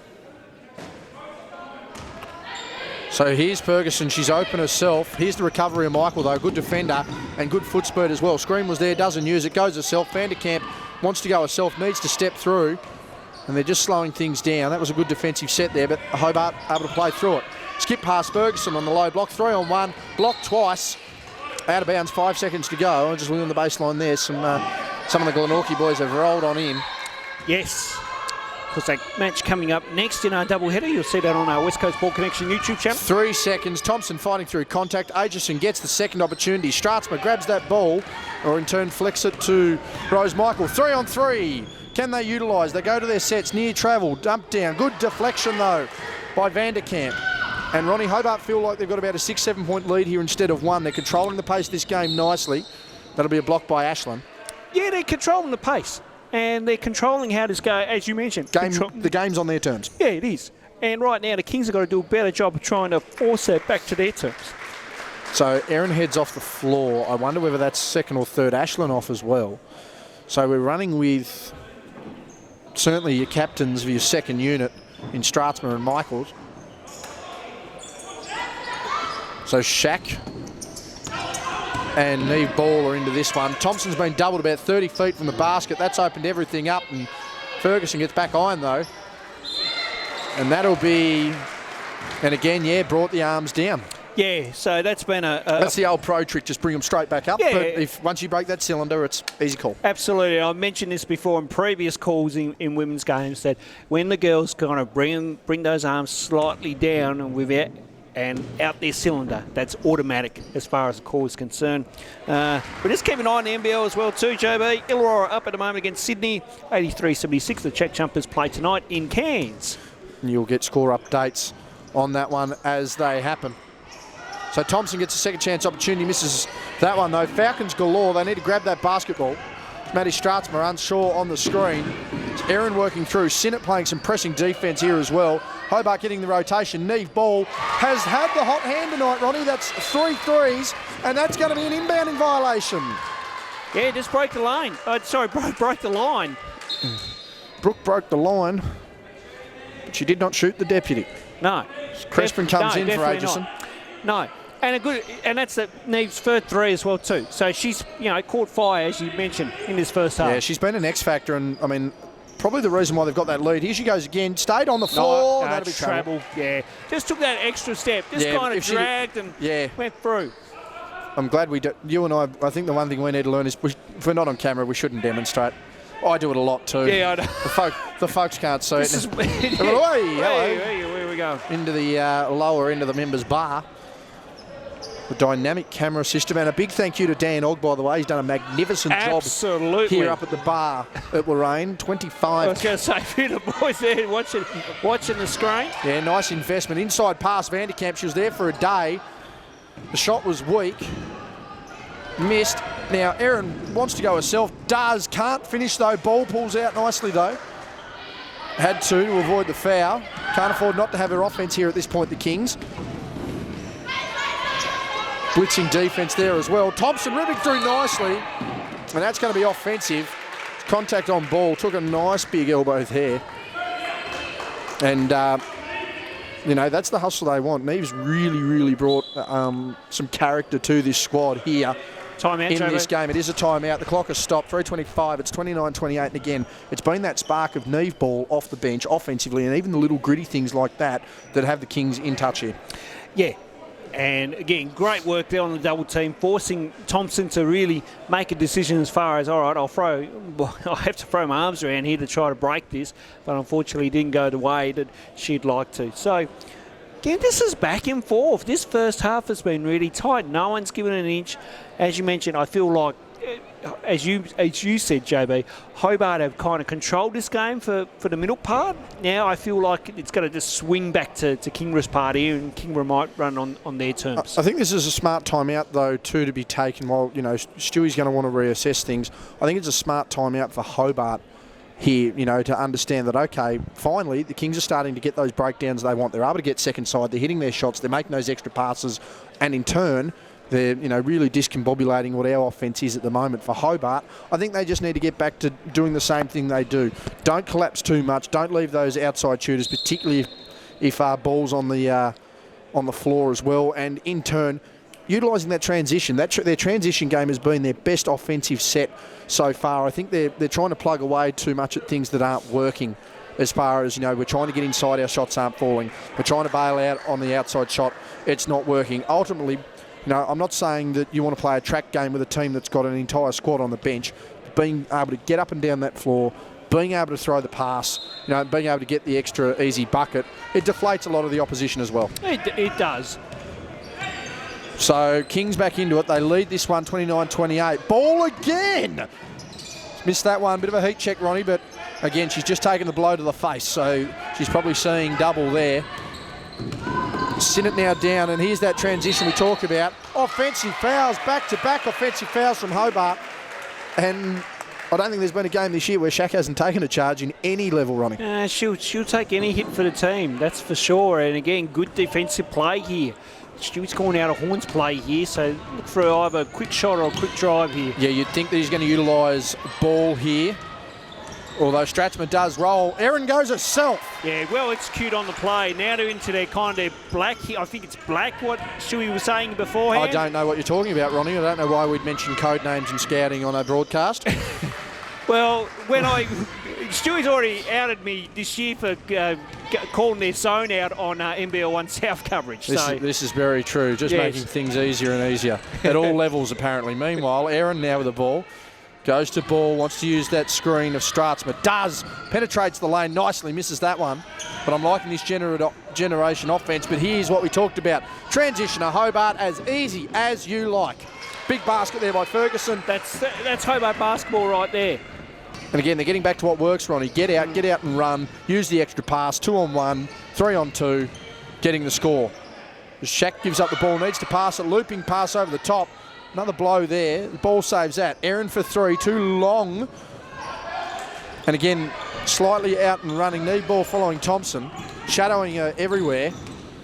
So here's Ferguson, she's open herself. Here's the recovery of Michael though, good defender and good foot speed as well. Screen was there, doesn't use it, goes herself. Vanderkamp wants to go herself, needs to step through, and they're just slowing things down. That was a good defensive set there, but Hobart able to play through it. Skip past Ferguson on the low block, 3-on-1, blocked twice. Out of bounds, 5 seconds to go. I'm just looking on the baseline there. Some of the Glenorchy boys have rolled on in. Yes. Because that match coming up next in our doubleheader. You'll see that on our West Coast Ball Connection YouTube channel. 3 seconds. Thompson fighting through contact. Aitchison gets the second opportunity. Stratsma grabs that ball, or in turn flicks it to Rose Michael. 3-on-3. Can they utilise? They go to their sets. Near travel. Dump down. Good deflection though by Vanderkamp. And Ronnie, Hobart feel like they've got about a 6-7 point lead here instead of 1. They're controlling the pace of this game nicely. That'll be a block by Ashland. Yeah, they're controlling the pace. And they're controlling how this go, as you mentioned. The game's on their terms. Yeah, it is. And right now, the Kings have got to do a better job of trying to force that back to their terms. So Aaron heads off the floor. I wonder whether that's second or third. Ashland off as well. So we're running with certainly your captains of your second unit in Stratsma and Michaels. So Shaq and Neve Ball are into this one. Thompson's been doubled about 30 feet from the basket. That's opened everything up, and Ferguson gets back iron though. And that'll be, and again, yeah, brought the arms down. Yeah, so that's been that's the old pro trick, just bring them straight back up. Yeah. But if once you break that cylinder, it's easy call. Absolutely. I mentioned this before in previous calls in women's games, that when the girls kind of bring those arms slightly down and out their cylinder, that's automatic as far as the call is concerned. But just keep an eye on the NBL as well too, JB. Illawarra up at the moment against Sydney, 83-76. The Czech Jumpers play tonight in Cairns. And you'll get score updates on that one as they happen. So Thompson gets a second chance opportunity, misses that one though. Falcons galore, they need to grab that basketball. Matty Stratzma unsure on the screen. It's Aaron working through. Sinnott playing some pressing defence here as well. Hobart getting the rotation. Neve Ball has had the hot hand tonight, Ronnie. That's 3 threes, and that's going to be an inbound in violation. Yeah, just broke the line. Broke the line. Brooke broke the line, but she did not shoot the deputy. No. Crespin comes in for Aitchison. No. And that's Neve's third three as well too. So she's, caught fire, as you mentioned, in this first half. Yeah, she's been an X factor, and I mean, probably the reason why they've got that lead. Here she goes again, stayed on the floor. That'll be trouble. Yeah, just took that extra step, kind of dragged and went through. I'm glad you and I think the one thing we need to learn is if we're not on camera, we shouldn't demonstrate. I do it a lot too. Yeah, I know. The folks can't see it. Hello. Where we go? Into the lower end of the members' bar. The dynamic camera system, and a big thank you to Dan Ogg, by the way. He's done a magnificent job here up at the bar at Lorraine. 25. I was going to say, for the boys there watching the screen. Yeah, nice investment. Inside pass, Vanderkamp. She was there for a day. The shot was weak. Missed. Now, Erin wants to go herself. Can't finish though. Ball pulls out nicely though. Had to avoid the foul. Can't afford not to have her offense here at this point, the Kings. Blitzing defence there as well. Thompson ripping through nicely, and that's going to be offensive. Contact on ball, took a nice big elbow there. And, that's the hustle they want. Neve's really brought some character to this squad here. Timeout, in this game. It is a timeout. The clock has stopped. 3:25. It's 29-28. And again, it's been that spark of Neve Ball off the bench offensively, and even the little gritty things like that have the Kings in touch here. Yeah. And again, great work there on the double team, forcing Thompson to really make a decision as far as, all right, I have to throw my arms around here to try to break this, but unfortunately it didn't go the way that she'd like to. So, again, this is back and forth. This first half has been really tight. No one's given an inch. As you mentioned, I feel like, as you said, JB, Hobart have kind of controlled this game for the middle part. Now I feel like it's going to just swing back to Kingborough's part here, and Kingborough might run on their terms. I think this is a smart timeout, though, too, to be taken while, Stewie's going to want to reassess things. I think it's a smart timeout for Hobart here, to understand that, okay, finally, the Kings are starting to get those breakdowns they want. They're able to get second side. They're hitting their shots. They're making those extra passes. And in turn, they're, really discombobulating what our offence is at the moment for Hobart. I think they just need to get back to doing the same thing they do. Don't collapse too much. Don't leave those outside shooters, particularly if ball's on the floor as well. And in turn, utilising that transition. Their transition game has been their best offensive set so far. I think they're trying to plug away too much at things that aren't working. As far as, we're trying to get inside, our shots aren't falling. We're trying to bail out on the outside shot. It's not working. Ultimately, I'm not saying that you want to play a track game with a team that's got an entire squad on the bench. Being able to get up and down that floor, being able to throw the pass, being able to get the extra easy bucket, it deflates a lot of the opposition as well. It does. So Kings back into it. They lead this one 29-28. Ball again. Missed that one. Bit of a heat check, Ronnie, but again, she's just taken the blow to the face, so she's probably seeing double there. Sinnott now down, and here's that transition we talked about. Offensive fouls, back-to-back offensive fouls from Hobart. And I don't think there's been a game this year where Shaq hasn't taken a charge in any level, Ronnie. She'll take any hit for the team, that's for sure. And again, good defensive play here. Stewie's calling out a horns play here, so look for either a quick shot or a quick drive here. Yeah, you'd think that he's going to utilise ball here. Although Stratsma does roll. Aaron goes herself. Yeah, well executed on the play. Now they're into their kind of black. I think it's black, what Stewie was saying beforehand. I don't know what you're talking about, Ronnie. I don't know why we'd mention code names and scouting on a broadcast. Well, when Stewie's already outed me this year for calling their zone out on NBL1 South coverage. This is very true. Just making things easier and easier at all levels, apparently. Meanwhile, Aaron now with the ball. Goes to ball, wants to use that screen of Stratsma. Does. Penetrates the lane nicely, misses that one. But I'm liking this generation offense. But here's what we talked about. Transitioner, Hobart, as easy as you like. Big basket there by Ferguson. That's Hobart basketball right there. And again, they're getting back to what works, Ronnie. Get out and run. Use the extra pass. 2-on-1, 3-on-2. Getting the score. Shaq gives up the ball, needs to pass it. Looping pass over the top. Another blow there. The ball saves that. Aaron for 3, too long. And again, slightly out and running. Need ball following Thompson. Shadowing her everywhere.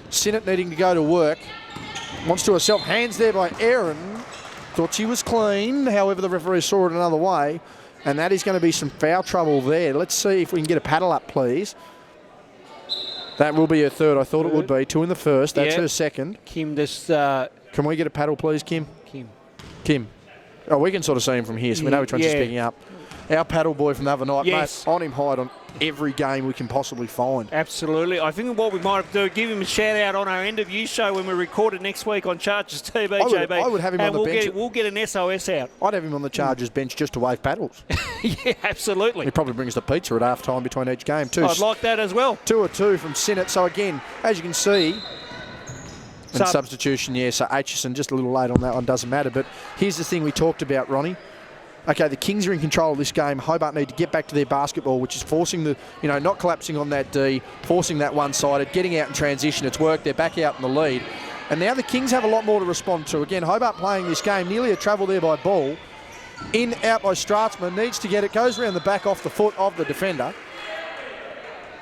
Sinnott needing to go to work. Wants to herself. Hands there by Aaron. Thought she was clean. However, the referee saw it another way. And that is going to be some foul trouble there. Let's see if we can get a paddle up, please. That will be her third. I thought it would be. 2 in the first. That's her second. Kim just... Can we get a paddle, please, Kim? Kim. Oh, we can sort of see him from here, so we know which one she's picking up. Our paddle boy from the other night, mate, on him hide on every game we can possibly find. Absolutely. I think what we might have to do, give him a shout out on our end of you show when we record it next week on Chargers TV, JB. I would have him on the bench. We'll get an SOS out. I'd have him on the Chargers bench just to wave paddles. Yeah, absolutely. He probably brings the pizza at half time between each game too. I'd like that as well. 2-2 from Sinnott. So again, as you can see, and substitution, so Aitchison just a little late on that one, doesn't matter. But here's the thing we talked about, Ronnie. Okay, the Kings are in control of this game. Hobart need to get back to their basketball, which is forcing the, not collapsing on that D, forcing that one-sided, getting out in transition. It's worked. They're back out in the lead. And now the Kings have a lot more to respond to. Again, Hobart playing this game, nearly a travel there by ball. In, out by Stratsma, needs to get it, goes around the back off the foot of the defender.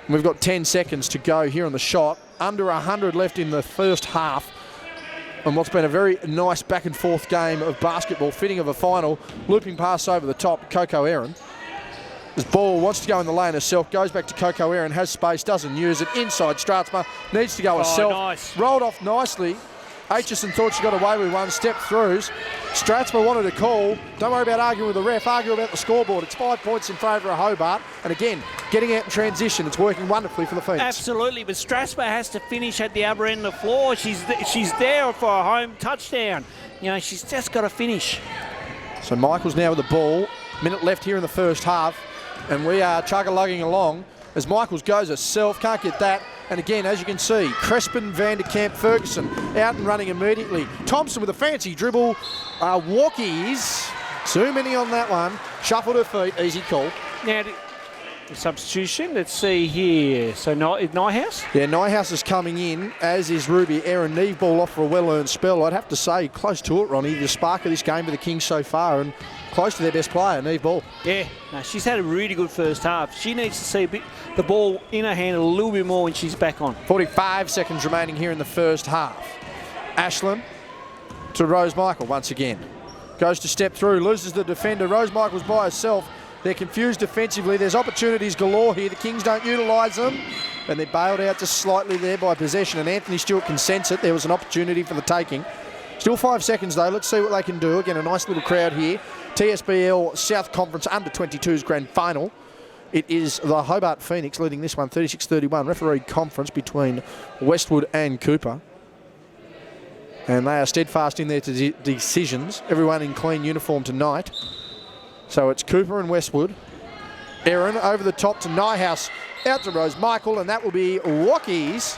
And we've got 10 seconds to go here on the shot. Under 100 left in the first half. And what's been a very nice back and forth game of basketball, fitting of a final. Looping pass over the top, Coco Aaron. This ball wants to go in the lane herself, goes back to Coco Aaron, has space, doesn't use it. Inside Stratsma, needs to go herself. Nice. Rolled off nicely. Aitchison thought she got away with one, step throughs. Stratsma wanted a call. Don't worry about arguing with the ref, argue about the scoreboard. It's 5 points in favour of Hobart. And again, getting out in transition, it's working wonderfully for the Phoenix. Absolutely, but Stratsma has to finish at the upper end of the floor. She's there for a home touchdown. She's just got to finish. So Michael's now with the ball. Minute left here in the first half. And we are chugga-lugging along as Michaels goes herself, can't get that. And again, as you can see, Crespin, Vanderkamp, Ferguson out and running immediately. Thompson with a fancy dribble. Walkies, too many on that one. Shuffled her feet, easy call. Now, the substitution, let's see here. So Nyhouse? Yeah, Nyhouse is coming in, as is Ruby. Aaron Neve ball off for a well-earned spell. I'd have to say, close to it, Ronnie. The spark of this game for the Kings so far, and close to their best player, Neve Ball. Yeah, no, she's had a really good first half. She needs to see the ball in her hand a little bit more when she's back on. 45 seconds remaining here in the first half. Ashlyn to Rose Michael once again. Goes to step through, loses the defender. Rose Michael's by herself. They're confused defensively. There's opportunities galore here. The Kings don't utilise them. And they're bailed out just slightly there by possession. And Anthony Stewart can sense it. There was an opportunity for the taking. Still 5 seconds though. Let's see what they can do. Again, a nice little crowd here. TSBL South Conference Under-22's grand final. It is the Hobart Phoenix leading this one 36-31. Referee conference between Westwood and Cooper. And they are steadfast in their decisions. Everyone in clean uniform tonight. So it's Cooper and Westwood. Aaron over the top to Nyhouse. Out to Rose Michael, and that will be Walkies.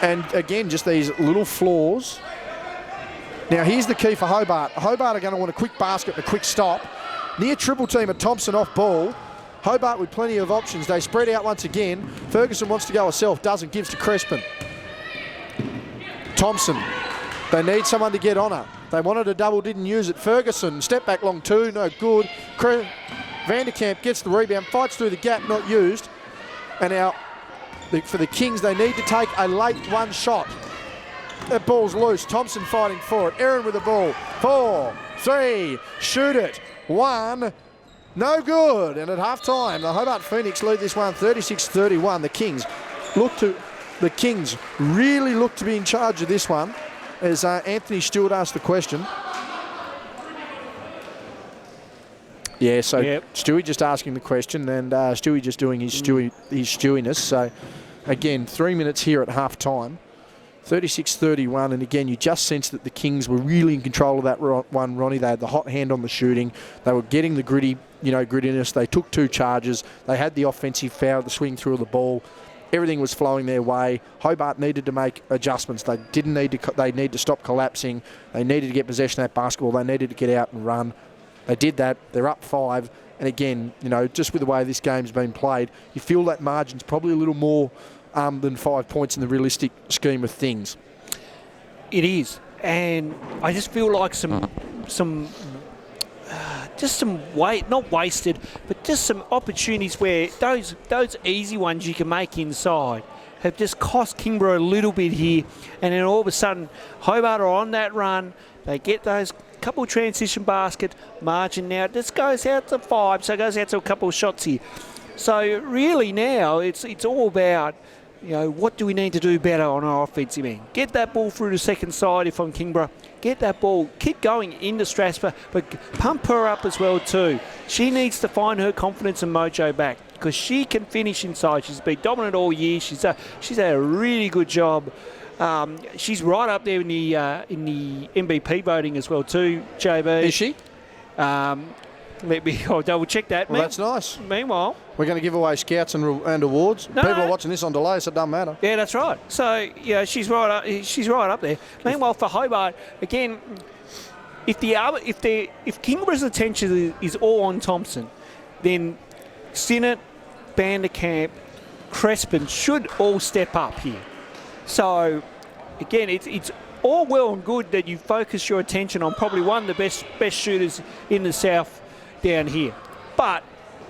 And again, just these little flaws. Now, here's the key for Hobart. Hobart are going to want a quick basket and a quick stop. Near triple team at Thompson off ball. Hobart with plenty of options. They spread out once again. Ferguson wants to go herself, doesn't, gives to Crespin. Thompson. They need someone to get on her. They wanted a double, didn't use it. Ferguson, step back long two, no good. Vanderkamp gets the rebound, fights through the gap, not used. And now, for the Kings, they need to take a late one shot. That ball's loose. Thompson fighting for it. Aaron with the ball. 4, 3, shoot it. 1. No good. And at half-time, the Hobart Phoenix lead this one 36-31. The Kings really look to be in charge of this one as Anthony Stewart asked the question. Yeah, so Stewie just asking the question and Stewie just doing his stewiness. So, again, 3 minutes here at half-time. 36-31, and again, you just sense that the Kings were really in control of that one, Ronnie. They had the hot hand on the shooting. They were getting the grittiness. They took 2 charges. They had the offensive foul, the swing through of the ball. Everything was flowing their way. Hobart needed to make adjustments. They didn't need to. They need to stop collapsing. They needed to get possession of that basketball. They needed to get out and run. They did that. They're up 5, and again, just with the way this game's been played, you feel that margin's probably a little more than 5 points in the realistic scheme of things. It is, and I just feel like some not wasted, but just some opportunities where those easy ones you can make inside have just cost Kingborough a little bit here, and then all of a sudden Hobart are on that run. They get those couple of transition basket margin now. This goes out to 5, so it goes out to a couple of shots here. So really now it's all about, what do we need to do better on our offensive end? Get that ball through the second side if I'm Kingborough. Get that ball, keep going into Strasbourg, but pump her up as well too. She needs to find her confidence and mojo back because she can finish inside. She's been dominant all year. She's had a really good job. She's right up there in the MVP voting as well too, JB. Is she? I'll double check that. Well, that's nice. Meanwhile, we're going to give away scouts and awards. No, People are watching this on delay, so it doesn't matter. Yeah, that's right. So she's right up. She's right up there. Meanwhile, for Hobart, again, if Kingborough's attention is all on Thompson, then Sinnott, Vanderkamp, Crespin should all step up here. So again, it's all well and good that you focus your attention on probably one of the best shooters in the South down here, but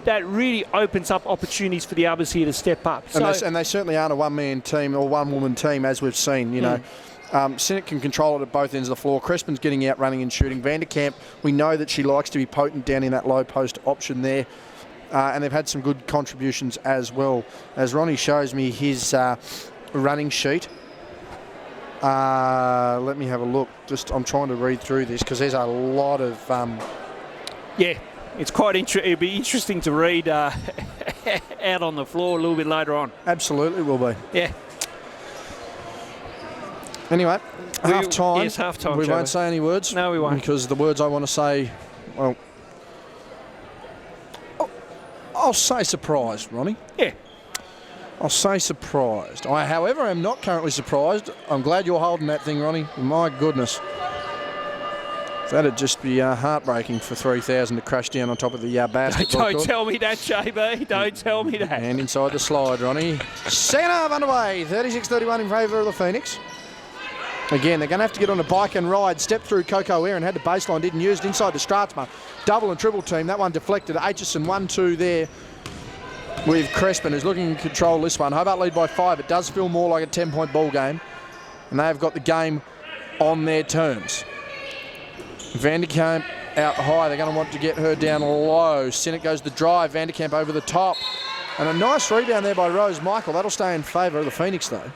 that really opens up opportunities for the others here to step up. And they certainly aren't a one-man team or one-woman team, as we've seen. Sinnott can control it at both ends of the floor. Crespin's getting out, running and shooting. Vanderkamp, we know that she likes to be potent down in that low post option there. And they've had some good contributions as well. As Ronnie shows me his running sheet. Let me have a look. I'm trying to read through this because there's a lot of... it's quite it'll be interesting to read out on the floor a little bit later on. Absolutely will be. Yeah. Anyway, half-time. Yes, half-time. We won't say any words. No, we won't. Because the words I want to say, well... I'll say surprised, Ronnie. Yeah. I'll say surprised. However, am not currently surprised. I'm glad you're holding that thing, Ronnie. My goodness. That'd just be heartbreaking for 3,000 to crash down on top of the basketball. Don't tell me that, JB. Don't tell me that. And inside the slide, Ronnie. Second half underway. 36-31 in favour of the Phoenix. Again, they're going to have to get on a bike and ride. Step through Coco Air and had the baseline, didn't use it. Inside to Stratsma. Double and triple team. That one deflected. Aitchison 1-2 there with Crespin, who's looking to control this one. Hobart lead by 5. It does feel more like a 10-point ball game. And they have got the game on their terms. Vanderkamp out high. They're going to want to get her down low. Sinnott goes the drive. Vanderkamp over the top. And a nice rebound there by Rose Michael. That'll stay in favour of the Phoenix, though.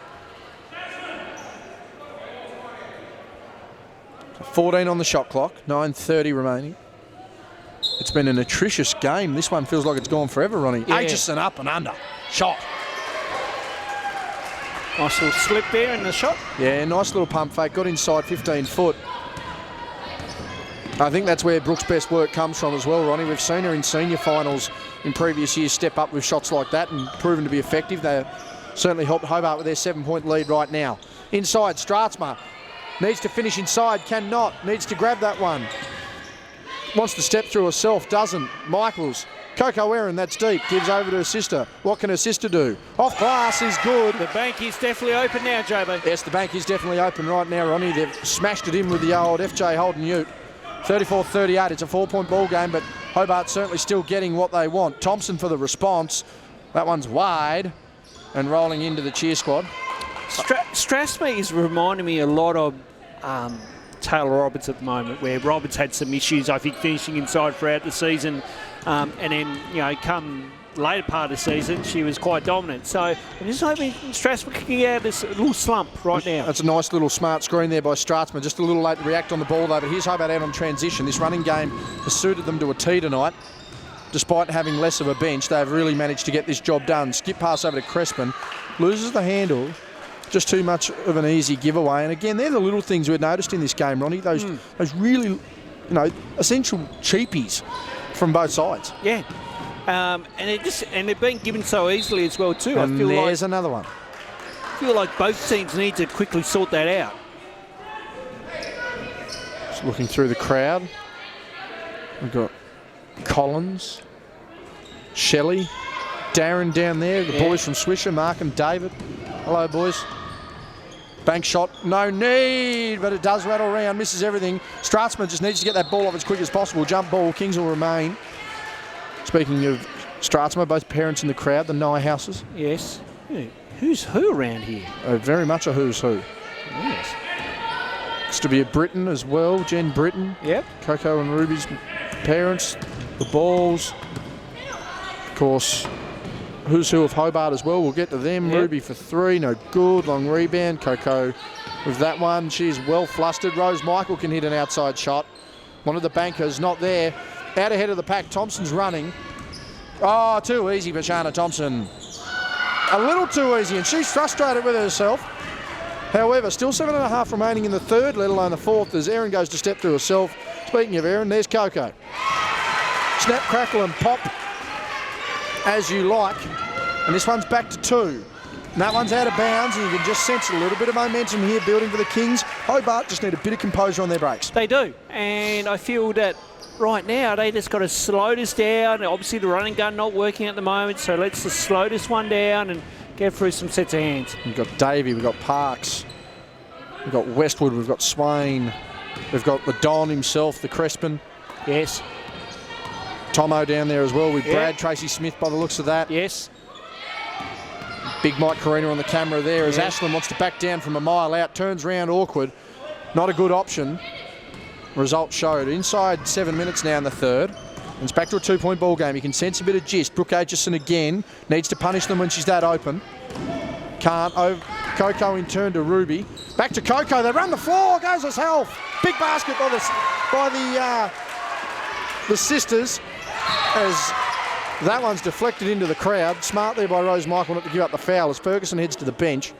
14 on the shot clock, 9:30 remaining. It's been an atrocious game. This one feels like it's gone forever, Ronnie. Yeah. Aitchison up and under. Shot. Nice little slip there in the shot. Yeah, nice little pump fake. Got inside 15 foot. I think that's where Brooke's best work comes from as well, Ronnie. We've seen her in senior finals in previous years step up with shots like that and proven to be effective. They certainly helped Hobart with their 7-point lead right now. Inside, Stratsma. Needs to finish inside, cannot. Needs to grab that one. Wants to step through herself, doesn't. Michaels. Coco Erin, that's deep. Gives over to her sister. What can her sister do? Off glass is good. The bank is definitely open now, JB. Yes, the bank is definitely open right now, Ronnie. They've smashed it in with the old FJ Holden Ute. 34-38. It's a 4-point ball game, but Hobart certainly still getting what they want. Thompson for the response. That one's wide and rolling into the cheer squad. Strathspey is reminding me a lot of Taylor Roberts at the moment, where Roberts had some issues, I think, finishing inside throughout the season. And then, you know, come later part of the season, she was quite dominant. So I'm just hoping Strathmore can get out of this little slump right now. That's a nice little smart screen there by Strathmore. Just a little late to react on the ball, though. But here's Hobart out on transition. This running game has suited them to a tee tonight. Despite having less of a bench, they've really managed to get this job done. Skip pass over to Crespin. Loses the handle. Just too much of an easy giveaway. And again, they're the little things we've noticed in this game, Ronnie. Those really, you know, essential cheapies from both sides. Yeah. And they're being given so easily as well too. And there's another one. I feel like both teams need to quickly sort that out. Just looking through the crowd. We've got Collins, Shelley, Darren down there, the boys from Swisher, Mark and David. Hello, boys. Bank shot, no need, but it does rattle around, misses everything. Strathmore just needs to get that ball off as quick as possible. Jump ball, Kings will remain. Speaking of Strathmore, both parents in the crowd, the Nye houses. Yes. Who's who around here? Very much a who's who. Yes. Looks to be a Britton as well, Jen Britton. Yep. Coco and Ruby's parents, the balls. Of course, who's who of Hobart as well. We'll get to them. Yep. Ruby for three, no good. Long rebound. Coco with that one. She's well flustered. Rose Michael can hit an outside shot. One of the bankers not there. Out ahead of the pack, Thompson's running. Oh, too easy for Shana Thompson. A little too easy, and she's frustrated with herself. However, still 7.5 remaining in the third, let alone the fourth, as Erin goes to step through herself. Speaking of Erin, there's Coco. Snap, crackle, and pop, as you like. And this one's back to 2. And that one's out of bounds, and you can just sense a little bit of momentum here building for the Kings. Hobart just need a bit of composure on their breaks. They do, and I feel that right now they just got to slow this down. Obviously the running gun not working at the moment, so let's just slow this one down and get through some sets of hands. We've got Davey, we've got Parks, we've got Westwood, we've got Swain, we've got the Don himself, the Crespin. Yes. Tomo down there as well with Brad, Tracy Smith by the looks of that. Yes. Big Mike Carina on the camera there as Ashland wants to back down from a mile out, turns round awkward. Not a good option. Result showed. Inside 7 minutes now in the third. And it's back to a 2-point ball game. You can sense a bit of gist. Brooke Aitchison again needs to punish them when she's that open. Can't. Coco in turn to Ruby. Back to Coco. They run the floor. Goes herself. Big basket by the sisters. As that one's deflected into the crowd. Smart there by Rose Michael not to give up the foul as Ferguson heads to the bench.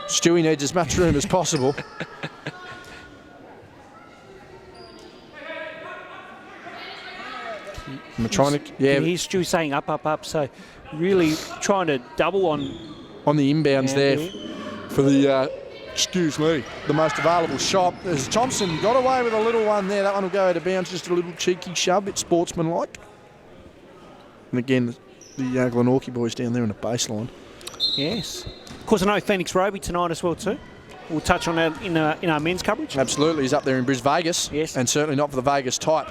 Stewie needs as much room as possible. I'm trying to, Here's Stu saying up, so really trying to double on the inbounds there for the, the most available shot. As Thompson got away with a little one there. That one will go out of bounds, just a little cheeky shove, bit sportsmanlike. And again, the Glenorchy boys down there in the baseline. Yes. Of course, I know Phoenix Roby tonight as well too. We'll touch on that in our men's coverage. Absolutely, he's up there in Vegas. Yes. And certainly not for the Vegas type.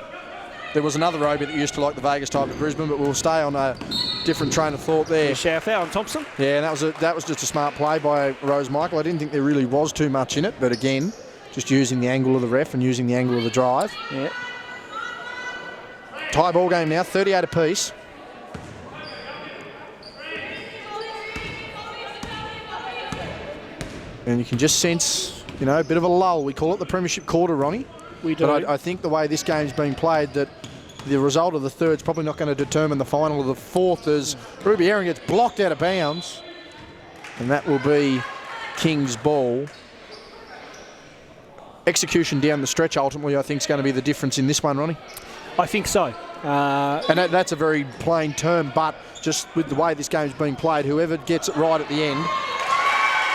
There was another Roby that used to like the Vegas type of Brisbane, but we'll stay on a different train of thought there. Shower foul on Thompson. Yeah, and that was just a smart play by Rose Michael. I didn't think there really was too much in it, but again, just using the angle of the ref and using the angle of the drive. Yeah. Tie ball game now, 38 apiece. And you can just sense, a bit of a lull. We call it the premiership quarter, Ronnie. We do. But I think the way this game's been played, that the result of the third's probably not going to determine the final of the fourth, as Ruby Erin gets blocked out of bounds. And that will be King's ball. Execution down the stretch, ultimately, I think is going to be the difference in this one, Ronnie. I think so. And that's a very plain term, but just with the way this game's being played, whoever gets it right at the end,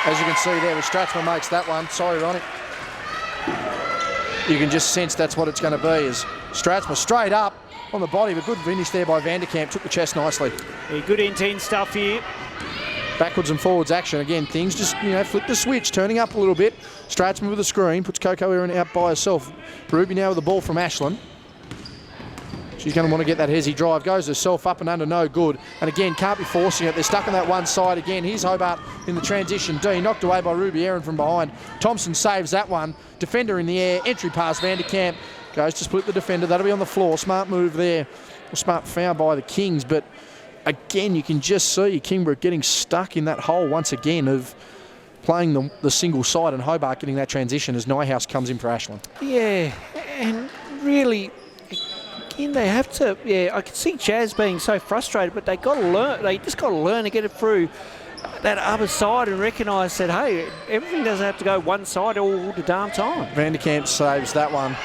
as you can see there, with Strathmore makes that one. Sorry, Ronnie. You can just sense that's what it's going to be, is Strathmore straight up on the body, but good finish there by Vanderkamp, took the chest nicely. Yeah, good intent stuff here. Backwards and forwards action. Again, things just, flip the switch, turning up a little bit. Strathmore with a screen, puts Coco Erin out by herself. Ruby now with the ball from Ashland. She's going to want to get that hezzy drive. Goes herself up and under, no good. And again, can't be forcing it. They're stuck on that one side again. Here's Hobart in the transition D. Knocked away by Ruby Erin from behind. Thompson saves that one. Defender in the air. Entry pass Vanderkamp. Goes to split the defender. That'll be on the floor. Smart move there. A smart foul by the Kings. But again, you can just see Kingborough getting stuck in that hole once again of playing the single side and Hobart getting that transition as Nyhouse comes in for Ashland. Yeah, and really, again, they have to. Yeah, I can see Jazz being so frustrated, but they got to learn. They just got to learn to get it through that other side and recognise that, hey, everything doesn't have to go one side all the damn time. Vanderkamp saves that one.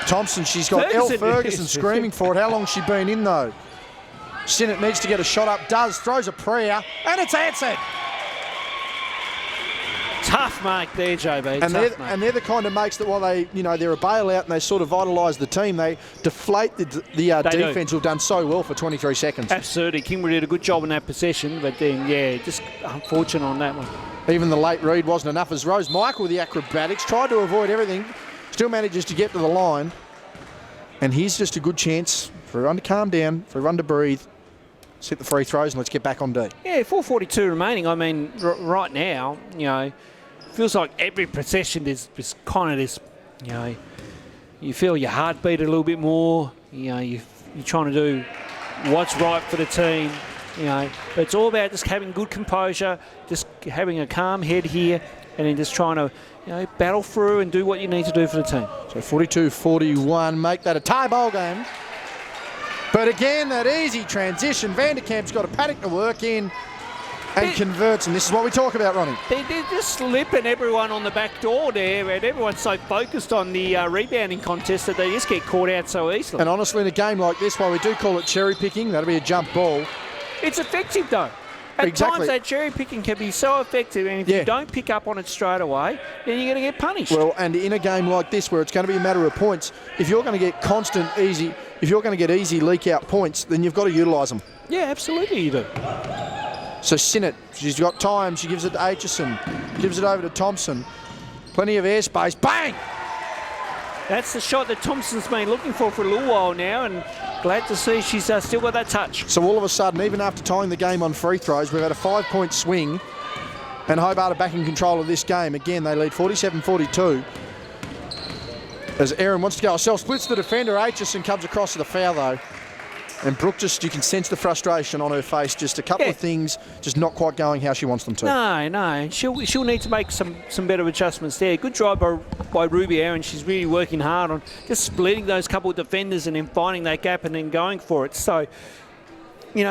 Thompson, she's got Ferguson screaming for it. How long's she been in though? Sinnott needs to get a shot up. Does, throws a prayer, and it's answered. Tough mark there, JB. And they're the kind of makes that while they, they're a bailout and they sort of vitalise the team, they deflate the defence who've done so well for 23 seconds. Absolutely. Kingborough did a good job in that possession, but then, yeah, just unfortunate on that one. Even the late read wasn't enough as Rose Michael with the acrobatics, tried to avoid everything, still manages to get to the line. And here's just a good chance for everyone to calm down, for everyone to breathe, set the free throws, and let's get back on D. Yeah, 4:42 remaining. I mean, right now, feels like every possession is kind of this, you feel your heartbeat a little bit more. You're trying to do what's right for the team. But it's all about just having good composure, just having a calm head here, and then just trying to, battle through and do what you need to do for the team. So 42-41, make that a tie ball game. But again, that easy transition. Vanderkamp's got a paddock to work in and converts, and this is what we talk about, Ronnie. They're just slipping everyone on the back door there, and everyone's so focused on the rebounding contest that they just get caught out so easily. And honestly, in a game like this, while we do call it cherry picking, that'll be a jump ball. It's effective, though. At times, that cherry picking can be so effective, and if you don't pick up on it straight away, then you're going to get punished. Well, and in a game like this, where it's going to be a matter of points, if you're going to get if you're going to get easy leak-out points, then you've got to utilise them. Yeah, absolutely you do. So Sinnott, she's got time. She gives it to Aitchison, gives it over to Thompson. Plenty of airspace. Bang! That's the shot that Thompson's been looking for a little while now, and glad to see she's still got that touch. So all of a sudden, even after tying the game on free throws, we've had a 5-point swing, and Hobart are back in control of this game. Again, they lead 47-42. As Erin wants to go herself, splits the defender. Aitchison comes across to the foul, though. And Brooke you can sense the frustration on her face. Just a couple of things just not quite going how she wants them to. No. She'll need to make some better adjustments there. Good drive by Ruby Aaron. She's really working hard on just splitting those couple of defenders and then finding that gap and then going for it. So,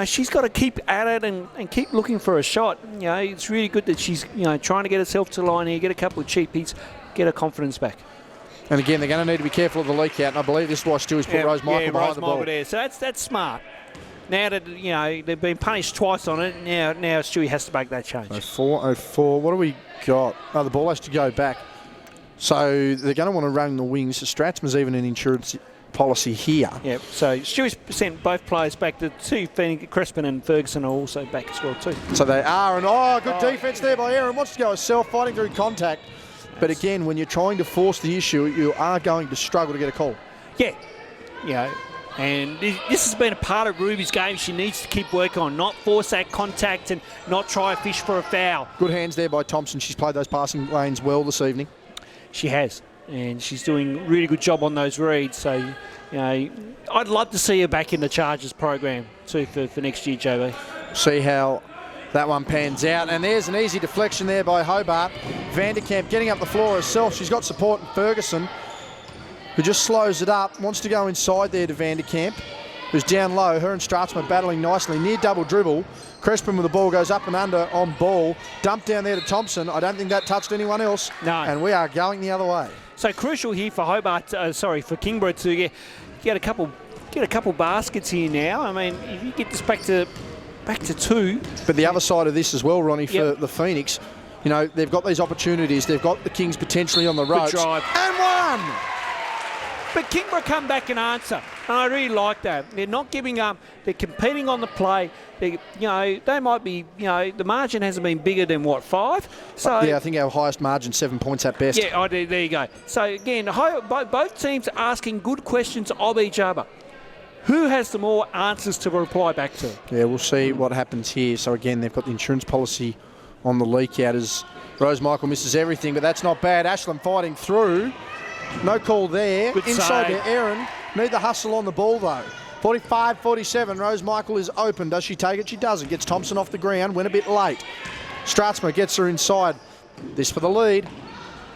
she's got to keep at it and keep looking for a shot. It's really good that she's, trying to get herself to the line here, get a couple of cheapies, get her confidence back. And again, they're going to need to be careful of the leak out. And I believe this is why Stewie's put Rose Michael behind the ball. There. So that's smart. Now that they've been punished twice on it, now Stewie has to make that change. 4:04. What do we got? Oh, the ball has to go back. So they're going to want to run the wings. Stratsman's even an insurance policy here. Yeah. So Stewie's sent both players back. The two, Crespin and Ferguson, are also back as well too. So they are. And good defence there by Aaron. Wants to go herself, fighting through contact. But again, when you're trying to force the issue, you are going to struggle to get a call. Yeah. And this has been a part of Ruby's game. She needs to keep working on, not force that contact and not try to fish for a foul. Good hands there by Thompson. She's played those passing lanes well this evening. She has. And she's doing a really good job on those reads. So, I'd love to see her back in the Chargers program too for next year, JB. See how that one pans out, and there's an easy deflection there by Hobart. Vanderkamp getting up the floor herself. She's got support in Ferguson, who just slows it up, wants to go inside there to Vanderkamp, who's down low. Her and Stratsman battling nicely, near double dribble. Crespin with the ball goes up and under on ball. Dumped down there to Thompson. I don't think that touched anyone else. No. And we are going the other way. So crucial here for for Kingborough to get a couple baskets here now. I mean, if you get this back to 2. But the other side of this as well, Ronnie, for the Phoenix, they've got these opportunities. They've got the Kings potentially on the ropes. Good drive. And one! But Kingborough come back and answer. And I really like that. They're not giving up. They're competing on the play. They might be, the margin hasn't been bigger than, 5? So yeah, I think our highest margin, 7 points at best. Yeah, there you go. So, again, both teams are asking good questions of each other. Who has the more answers to reply back to? Yeah, we'll see what happens here. So, again, they've got the insurance policy on the leak out as Rose Michael misses everything, but that's not bad. Ashland fighting through. No call there. Good Inside save. there, Erin. Need the hustle on the ball, though. 45-47, Rose Michael is open. Does she take it? She doesn't. Gets Thompson off the ground, went a bit late. Stratsma gets her inside. This for the lead.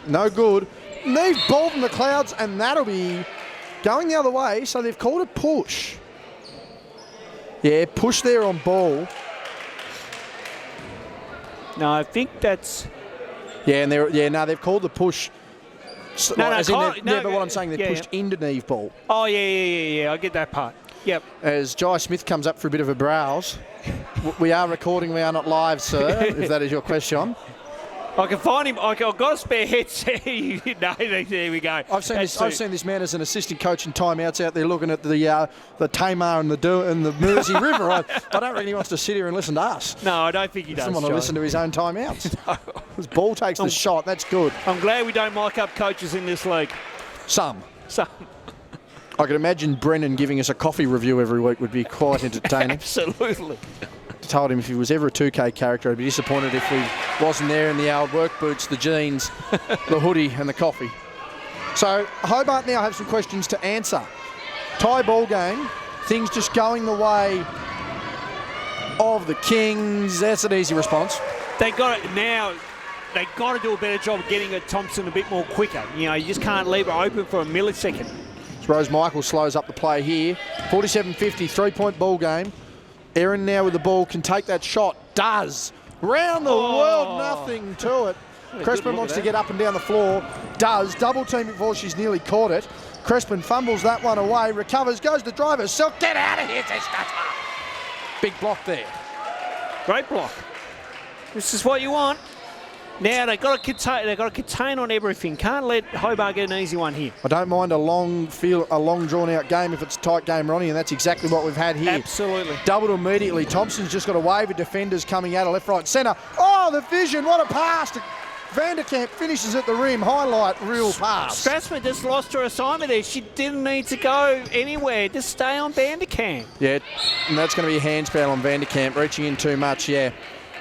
No good. Need ball from the clouds, and that'll be going the other way, so they've called a push. Yeah, push there on ball. No, I think that's... Yeah, and they've called the push. No, But what I'm saying, they've pushed into Neve ball. Oh, yeah, I get that part. Yep. As Jai Smith comes up for a bit of a browse. We are recording, we are not live, sir, if that is your question. I can find him. I've got a spare headset. No, there we go. I've seen this man as an assistant coach in timeouts out there looking at the Tamar and the Mersey River. I don't reckon he wants to sit here and listen to us. No, I don't think he does. Someone to listen to his own timeouts. His ball takes the shot. That's good. I'm glad we don't mic up coaches in this league. Some. I could imagine Brennan giving us a coffee review every week would be quite entertaining. Absolutely. Told him if he was ever a 2K character, I'd be disappointed if he wasn't there in the old work boots, the jeans, the hoodie and the coffee. So Hobart now have some questions to answer. Tie ball game, things just going the way of the Kings. That's an easy response. They got it now. They got to do a better job of getting at Thompson a bit more quicker. You know, you just can't leave it open for a millisecond. Rose Michael slows up the play here. 47-50, 3-point ball game. Erin now with the ball can take that shot. Does. Round the world, nothing to it. Crespin wants to get up and down the floor. Does. Double team before she's nearly caught it. Crespin fumbles that one away. Recovers. Goes to drive herself. Get out of here, Testata. Big block there. Great block. This is what you want. Now they've got to contain on everything. Can't let Hobart get an easy one here. I don't mind a long drawn-out game if it's a tight game, Ronnie, and that's exactly what we've had here. Absolutely. Doubled immediately. Thompson's just got a wave of defenders coming out of left, right, centre. Oh, the vision! What a pass! Vanderkamp finishes at the rim. Highlight, real pass. Stratsma just lost her assignment there. She didn't need to go anywhere. Just stay on Vanderkamp. Yeah, and that's going to be a hands foul on Vanderkamp. Reaching in too much, yeah.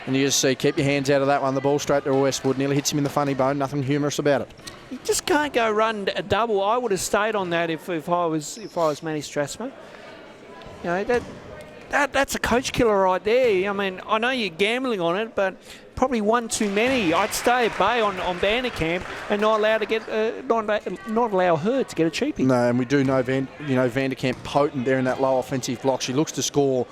And you just see, keep your hands out of that one. The ball straight to Westwood. Nearly hits him in the funny bone. Nothing humorous about it. You just can't go run a double. I would have stayed on that if I was Manny Stratsma. You know, that's a coach killer right there. I mean, I know you're gambling on it, but probably one too many. I'd stay at bay on Vanderkamp and not allow her to get a cheapie. No, and we do know Vanderkamp potent there in that low offensive block. She looks to score,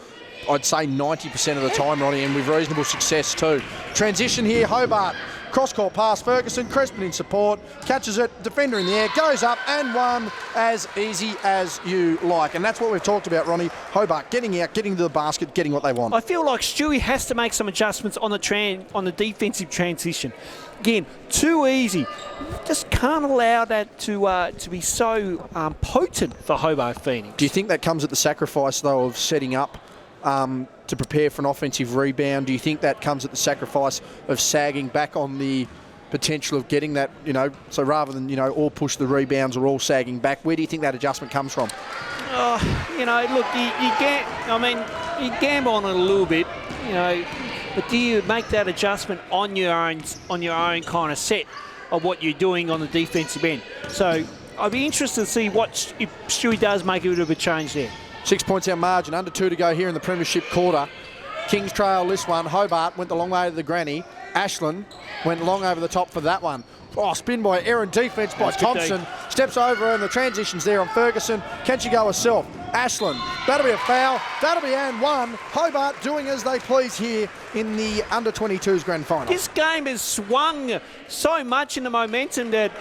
I'd say 90% of the time, Ronnie, and with reasonable success too. Transition here, Hobart. Cross-court pass, Ferguson, Crespin in support, catches it, defender in the air, goes up and one as easy as you like. And that's what we've talked about, Ronnie. Hobart getting out, getting to the basket, getting what they want. I feel like Stewie has to make some adjustments on the defensive transition. Again, too easy. Just can't allow that to be so potent for Hobart Phoenix. Do you think that comes at the sacrifice, though, of setting up to prepare for an offensive rebound? Do you think that comes at the sacrifice of sagging back on the potential of getting that, so rather than, all push the rebounds or all sagging back, where do you think that adjustment comes from? Look, you gamble on it a little bit, but do you make that adjustment on your own kind of set of what you're doing on the defensive end? So I'd be interested to see if Stewie does make a bit of a change there. 6 points our margin, under 2 to go here in the premiership quarter. Kings trail this one. Hobart went the long way to the granny. Ashland went long over the top for that one. Oh, spin by Erin, defence by Thompson. Steps over and the transition's there on Ferguson. Can she go herself? Ashland, that'll be a foul. That'll be and one. Hobart doing as they please here in the under-22s grand final. This game has swung so much in the momentum that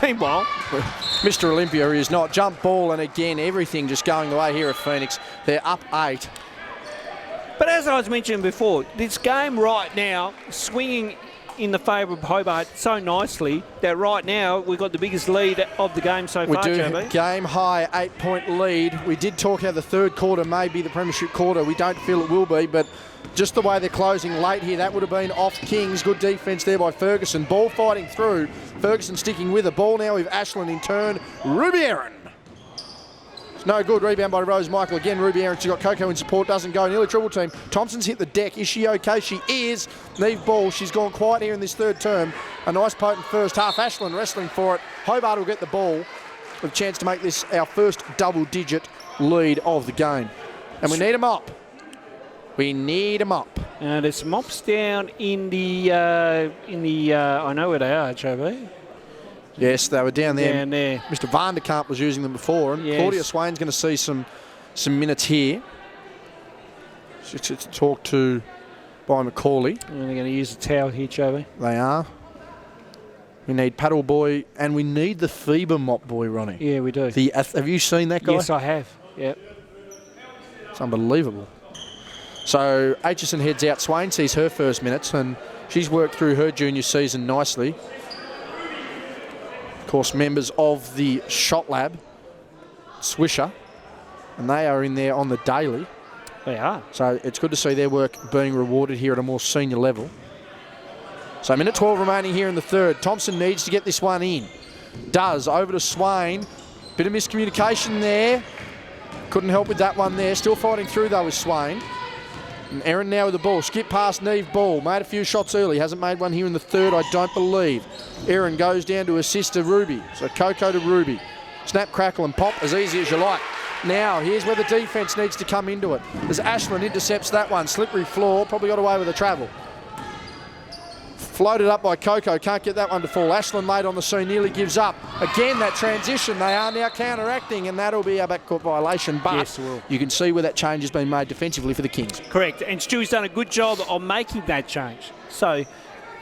meanwhile, Mr. Olympia is not. Jump ball, and again, everything just going the way here at Phoenix. They're up 8. But as I was mentioning before, this game right now, swinging in the favour of Hobart so nicely that right now we've got the biggest lead of the game so far, JB. Game high, 8-point lead. We did talk how the third quarter may be the premiership quarter. We don't feel it will be, but just the way they're closing late here, that would have been off Kings. Good defence there by Ferguson. Ball fighting through. Ferguson sticking with the ball now with Ashland in turn. Ruby Aaron. No good. Rebound by Rose Michael. Again, Ruby Aaron, she's got Coco in support. Doesn't go. Nearly triple team. Thompson's hit the deck. Is she okay? She is. Neve Ball. She's gone quiet here in this third term. A nice potent first half. Ashland wrestling for it. Hobart will get the ball with a chance to make this our first double-digit lead of the game. And we need a mop. We need a mop. There's mops down in the I know where they are, JB. Yes, they were down there. Down there. Mr. Vanderkamp was using them before, and yes. Claudia Swain's going to see some minutes here. She's to talk to by Macaulay. And they're going to use the towel here, JB. They are. We need Paddle Boy, and we need the FIBA mop boy, Ronnie. Yeah, we do. Have you seen that guy? Yes, I have. Yep. It's unbelievable. So Aitchison heads out. Swain sees her first minutes, and she's worked through her junior season nicely. Of course, members of the Shot Lab, Swisher, and they are in there on the daily. They are. So it's good to see their work being rewarded here at a more senior level. So minute 12 remaining here in the third. Thompson needs to get this one in. Does. Over to Swain. Bit of miscommunication there. Couldn't help with that one there. Still fighting through though with Swain. And Erin now with the ball. Skip past Neve Ball. Made a few shots early. Hasn't made one here in the third, I don't believe. Erin goes down to assist to Ruby. So Coco to Ruby. Snap, crackle and pop as easy as you like. Now, here's where the defence needs to come into it. As Ashland intercepts that one. Slippery floor. Probably got away with the travel. Floated up by Coco. Can't get that one to fall. Ashland late on the scene. Nearly gives up. Again, that transition. They are now counteracting, and that'll be a backcourt violation. But yes, it will. You can see where that change has been made defensively for the Kings. Correct. And Stewie's done a good job of making that change. So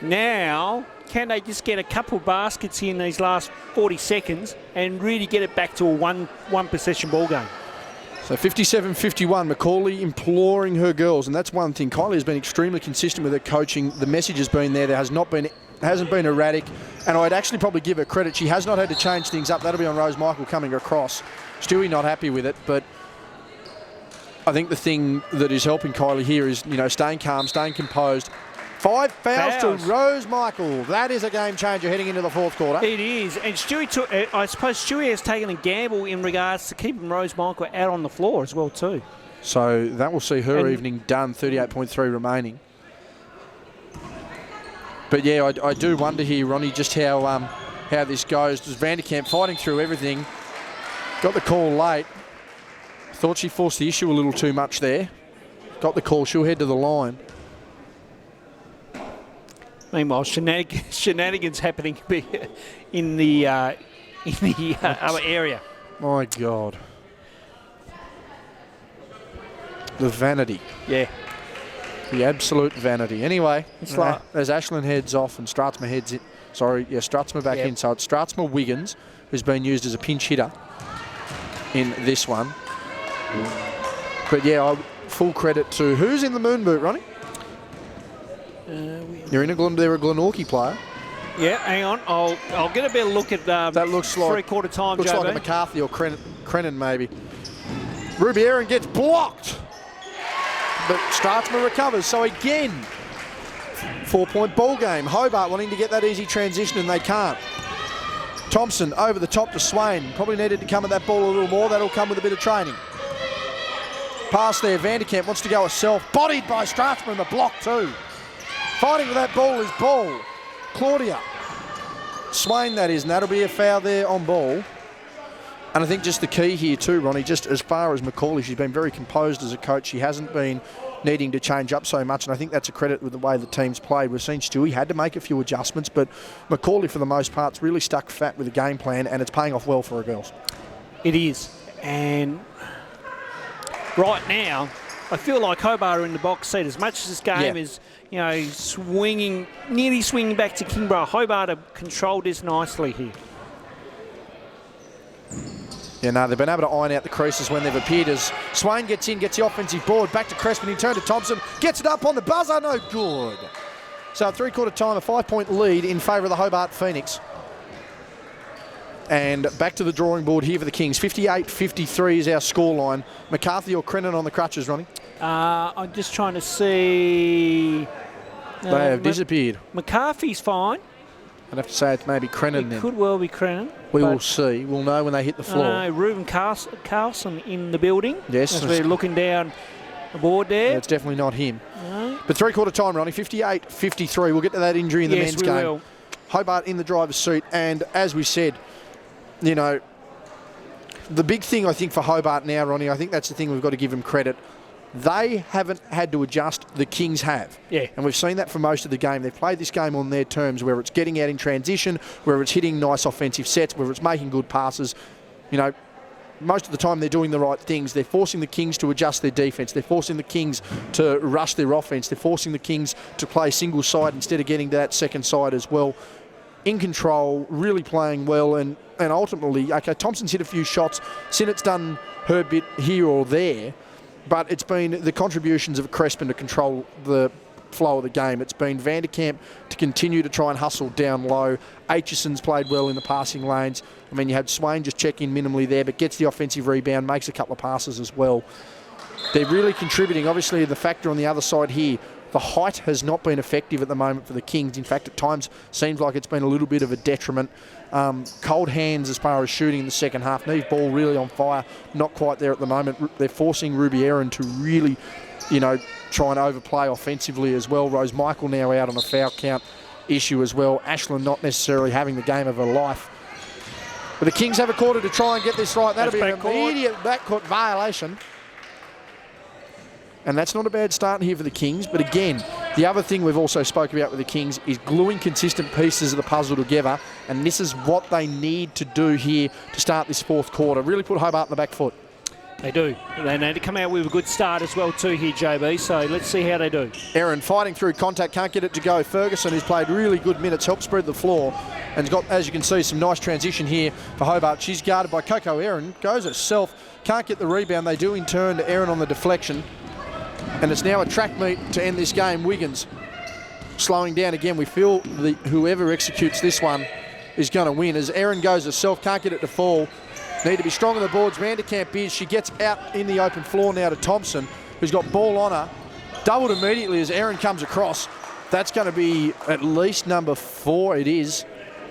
now, can they just get a couple of baskets here in these last 40 seconds and really get it back to a one possession ball game? So 57-51, Macaulay imploring her girls, and that's one thing. Kylie has been extremely consistent with her coaching. The message has been there. There hasn't been erratic, and I'd actually probably give her credit. She has not had to change things up. That'll be on Rose Michael coming across. Stewie not happy with it, but I think the thing that is helping Kylie here is, staying calm, staying composed. 5 fouls to Rose Michael. That is a game changer heading into the fourth quarter. It is. And Stewie I suppose Stewie has taken a gamble in regards to keeping Rose Michael out on the floor as well too. So that will see her evening done, 38.3 remaining. But yeah, I do wonder here, Ronnie, just how this goes. Does Vanderkamp fighting through everything? Got the call late. Thought she forced the issue a little too much there. Got the call. She'll head to the line. Meanwhile, shenanigans happening in the other area. My God. The vanity. Yeah. The absolute vanity. Anyway, it's like as Ashland heads off and Stratsma heads in. Sorry, yeah, Stratsma back in. So it's Stratsma Wiggins, who's been used as a pinch hitter in this one. But yeah, full credit to who's in the moon boot, Ronnie? They're a Glenorchy player. Yeah, hang on. I'll get a better look at that looks like three-quarter time. Looks like a McCarthy or Crennan maybe. Ruby Aaron gets blocked, but Stratsma recovers. So again, 4-point ball game. Hobart wanting to get that easy transition and they can't. Thompson over the top to Swain. Probably needed to come at that ball a little more. That'll come with a bit of training. Pass there. Vanderkamp wants to go herself. Bodied by Stratsma in the block too. Fighting with that ball is Ball. Claudia. Swain, that is, and that'll be a foul there on Ball. And I think just the key here too, Ronnie, just as far as Macaulay, she's been very composed as a coach. She hasn't been needing to change up so much, and I think that's a credit with the way the team's played. We've seen Stewie had to make a few adjustments, but Macaulay, for the most part, really stuck fat with the game plan, and it's paying off well for her girls. It is. And right now, I feel like Hobart are in the box seat. As much as this game is, nearly swinging back to Kingborough, Hobart have controlled this nicely here. Yeah, no, they've been able to iron out the creases when they've appeared as Swain gets in, gets the offensive board, back to Crespin, in turn to Thompson, gets it up on the buzzer, no good. So at three-quarter time, a 5-point lead in favour of the Hobart Phoenix. And back to the drawing board here for the Kings. 58-53 is our scoreline. McCarthy or Crennan on the crutches, Ronnie? I'm just trying to see. They have disappeared. McCarthy's fine. I'd have to say it's maybe Crennan then. It could well be Crennan. We will see. We'll know when they hit the floor. Reuben Carlson in the building. Yes. As we're looking down the board there. Yeah, it's definitely not him. No. But three-quarter time, Ronnie, 58-53. We'll get to that injury in the men's game. Will. Hobart in the driver's seat. And as we said, you know, the big thing I think for Hobart now, Ronnie, I think that's the thing we've got to give them credit. They haven't had to adjust. The Kings have. Yeah. And we've seen that for most of the game. They've played this game on their terms, where it's getting out in transition, where it's hitting nice offensive sets, where it's making good passes. You know, most of the time they're doing the right things. They're forcing the Kings to adjust their defence. They're forcing the Kings to rush their offence. They're forcing the Kings to play single side instead of getting to that second side as well. In control, really playing well, and ultimately, okay, Thompson's hit a few shots. Sinnett's done her bit here or there, but it's been the contributions of Crespin to control the flow of the game. It's been Vanderkamp to continue to try and hustle down low. Aitchison's played well in the passing lanes. I mean, you had Swain just check in minimally there, but gets the offensive rebound, makes a couple of passes as well. They're really contributing. Obviously, the factor on the other side here, the height has not been effective at the moment for the Kings. In fact, at times, seems like it's been a little bit of a detriment. Cold hands as far as shooting in the second half. Neve Ball really on fire. Not quite there at the moment. They're forcing Ruby Aaron to really, you know, try and overplay offensively as well. Rose Michael now out on a foul count issue as well. Ashland not necessarily having the game of her life. But the Kings have a quarter to try and get this right. That'll be an immediate backcourt violation. And that's not a bad start here for the Kings. But again, the other thing we've also spoke about with the Kings is gluing consistent pieces of the puzzle together. And this is what they need to do here to start this fourth quarter. Really put Hobart in the back foot. They do. They need to come out with a good start as well too here, JB. So let's see how they do. Aaron fighting through contact, can't get it to go. Ferguson, who's played really good minutes, helped spread the floor. And has got, as you can see, some nice transition here for Hobart. She's guarded by Coco Aaron. Goes herself. Can't get the rebound. They do in turn to Aaron on the deflection. And it's now a track meet to end this game. Wiggins slowing down again. We feel whoever executes this one is going to win. As Aaron goes herself, can't get it to fall. Need to be strong on the boards. Vanderkamp is. She gets out in the open floor now to Thompson, who's got ball on her. Doubled immediately as Aaron comes across. That's going to be at least number 4. It is,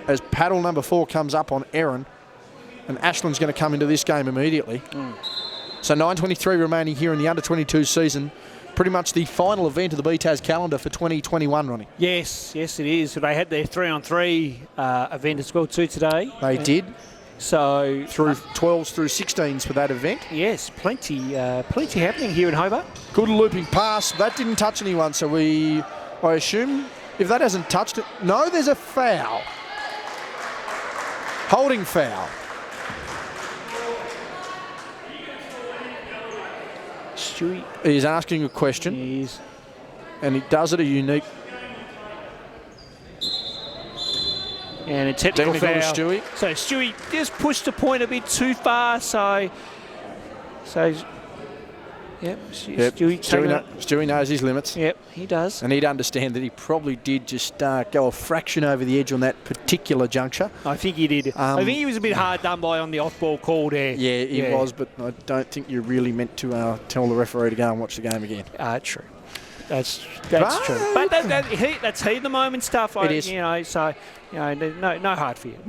as paddle number 4 comes up on Aaron. And Ashland's going to come into this game immediately. So 9:23 remaining here in the under-22 season. Pretty much the final event of the BTAS calendar for 2021, Ronnie. Yes, it is. They had their 3-on-3 event as well too today. They did. So through 12s through 16s for that event. Yes, plenty happening here in Hobart. Good looping pass. That didn't touch anyone, so I assume if that hasn't touched it. No, there's a foul. Holding foul. Stewie. He's asking a question. He is. And he does it a unique. And a technical foul. Stewie. So Stewie just pushed the point a bit too far. So yep. Stewie knows his limits. Yep, he does. And he'd understand that he probably did just go a fraction over the edge on that particular juncture. I think he did. I think he was a bit hard done by on the off-ball call there. Yeah, he was, but I don't think you're really meant to tell the referee to go and watch the game again. True. That's true. But that's heat of the moment stuff. It is. No hard feelings.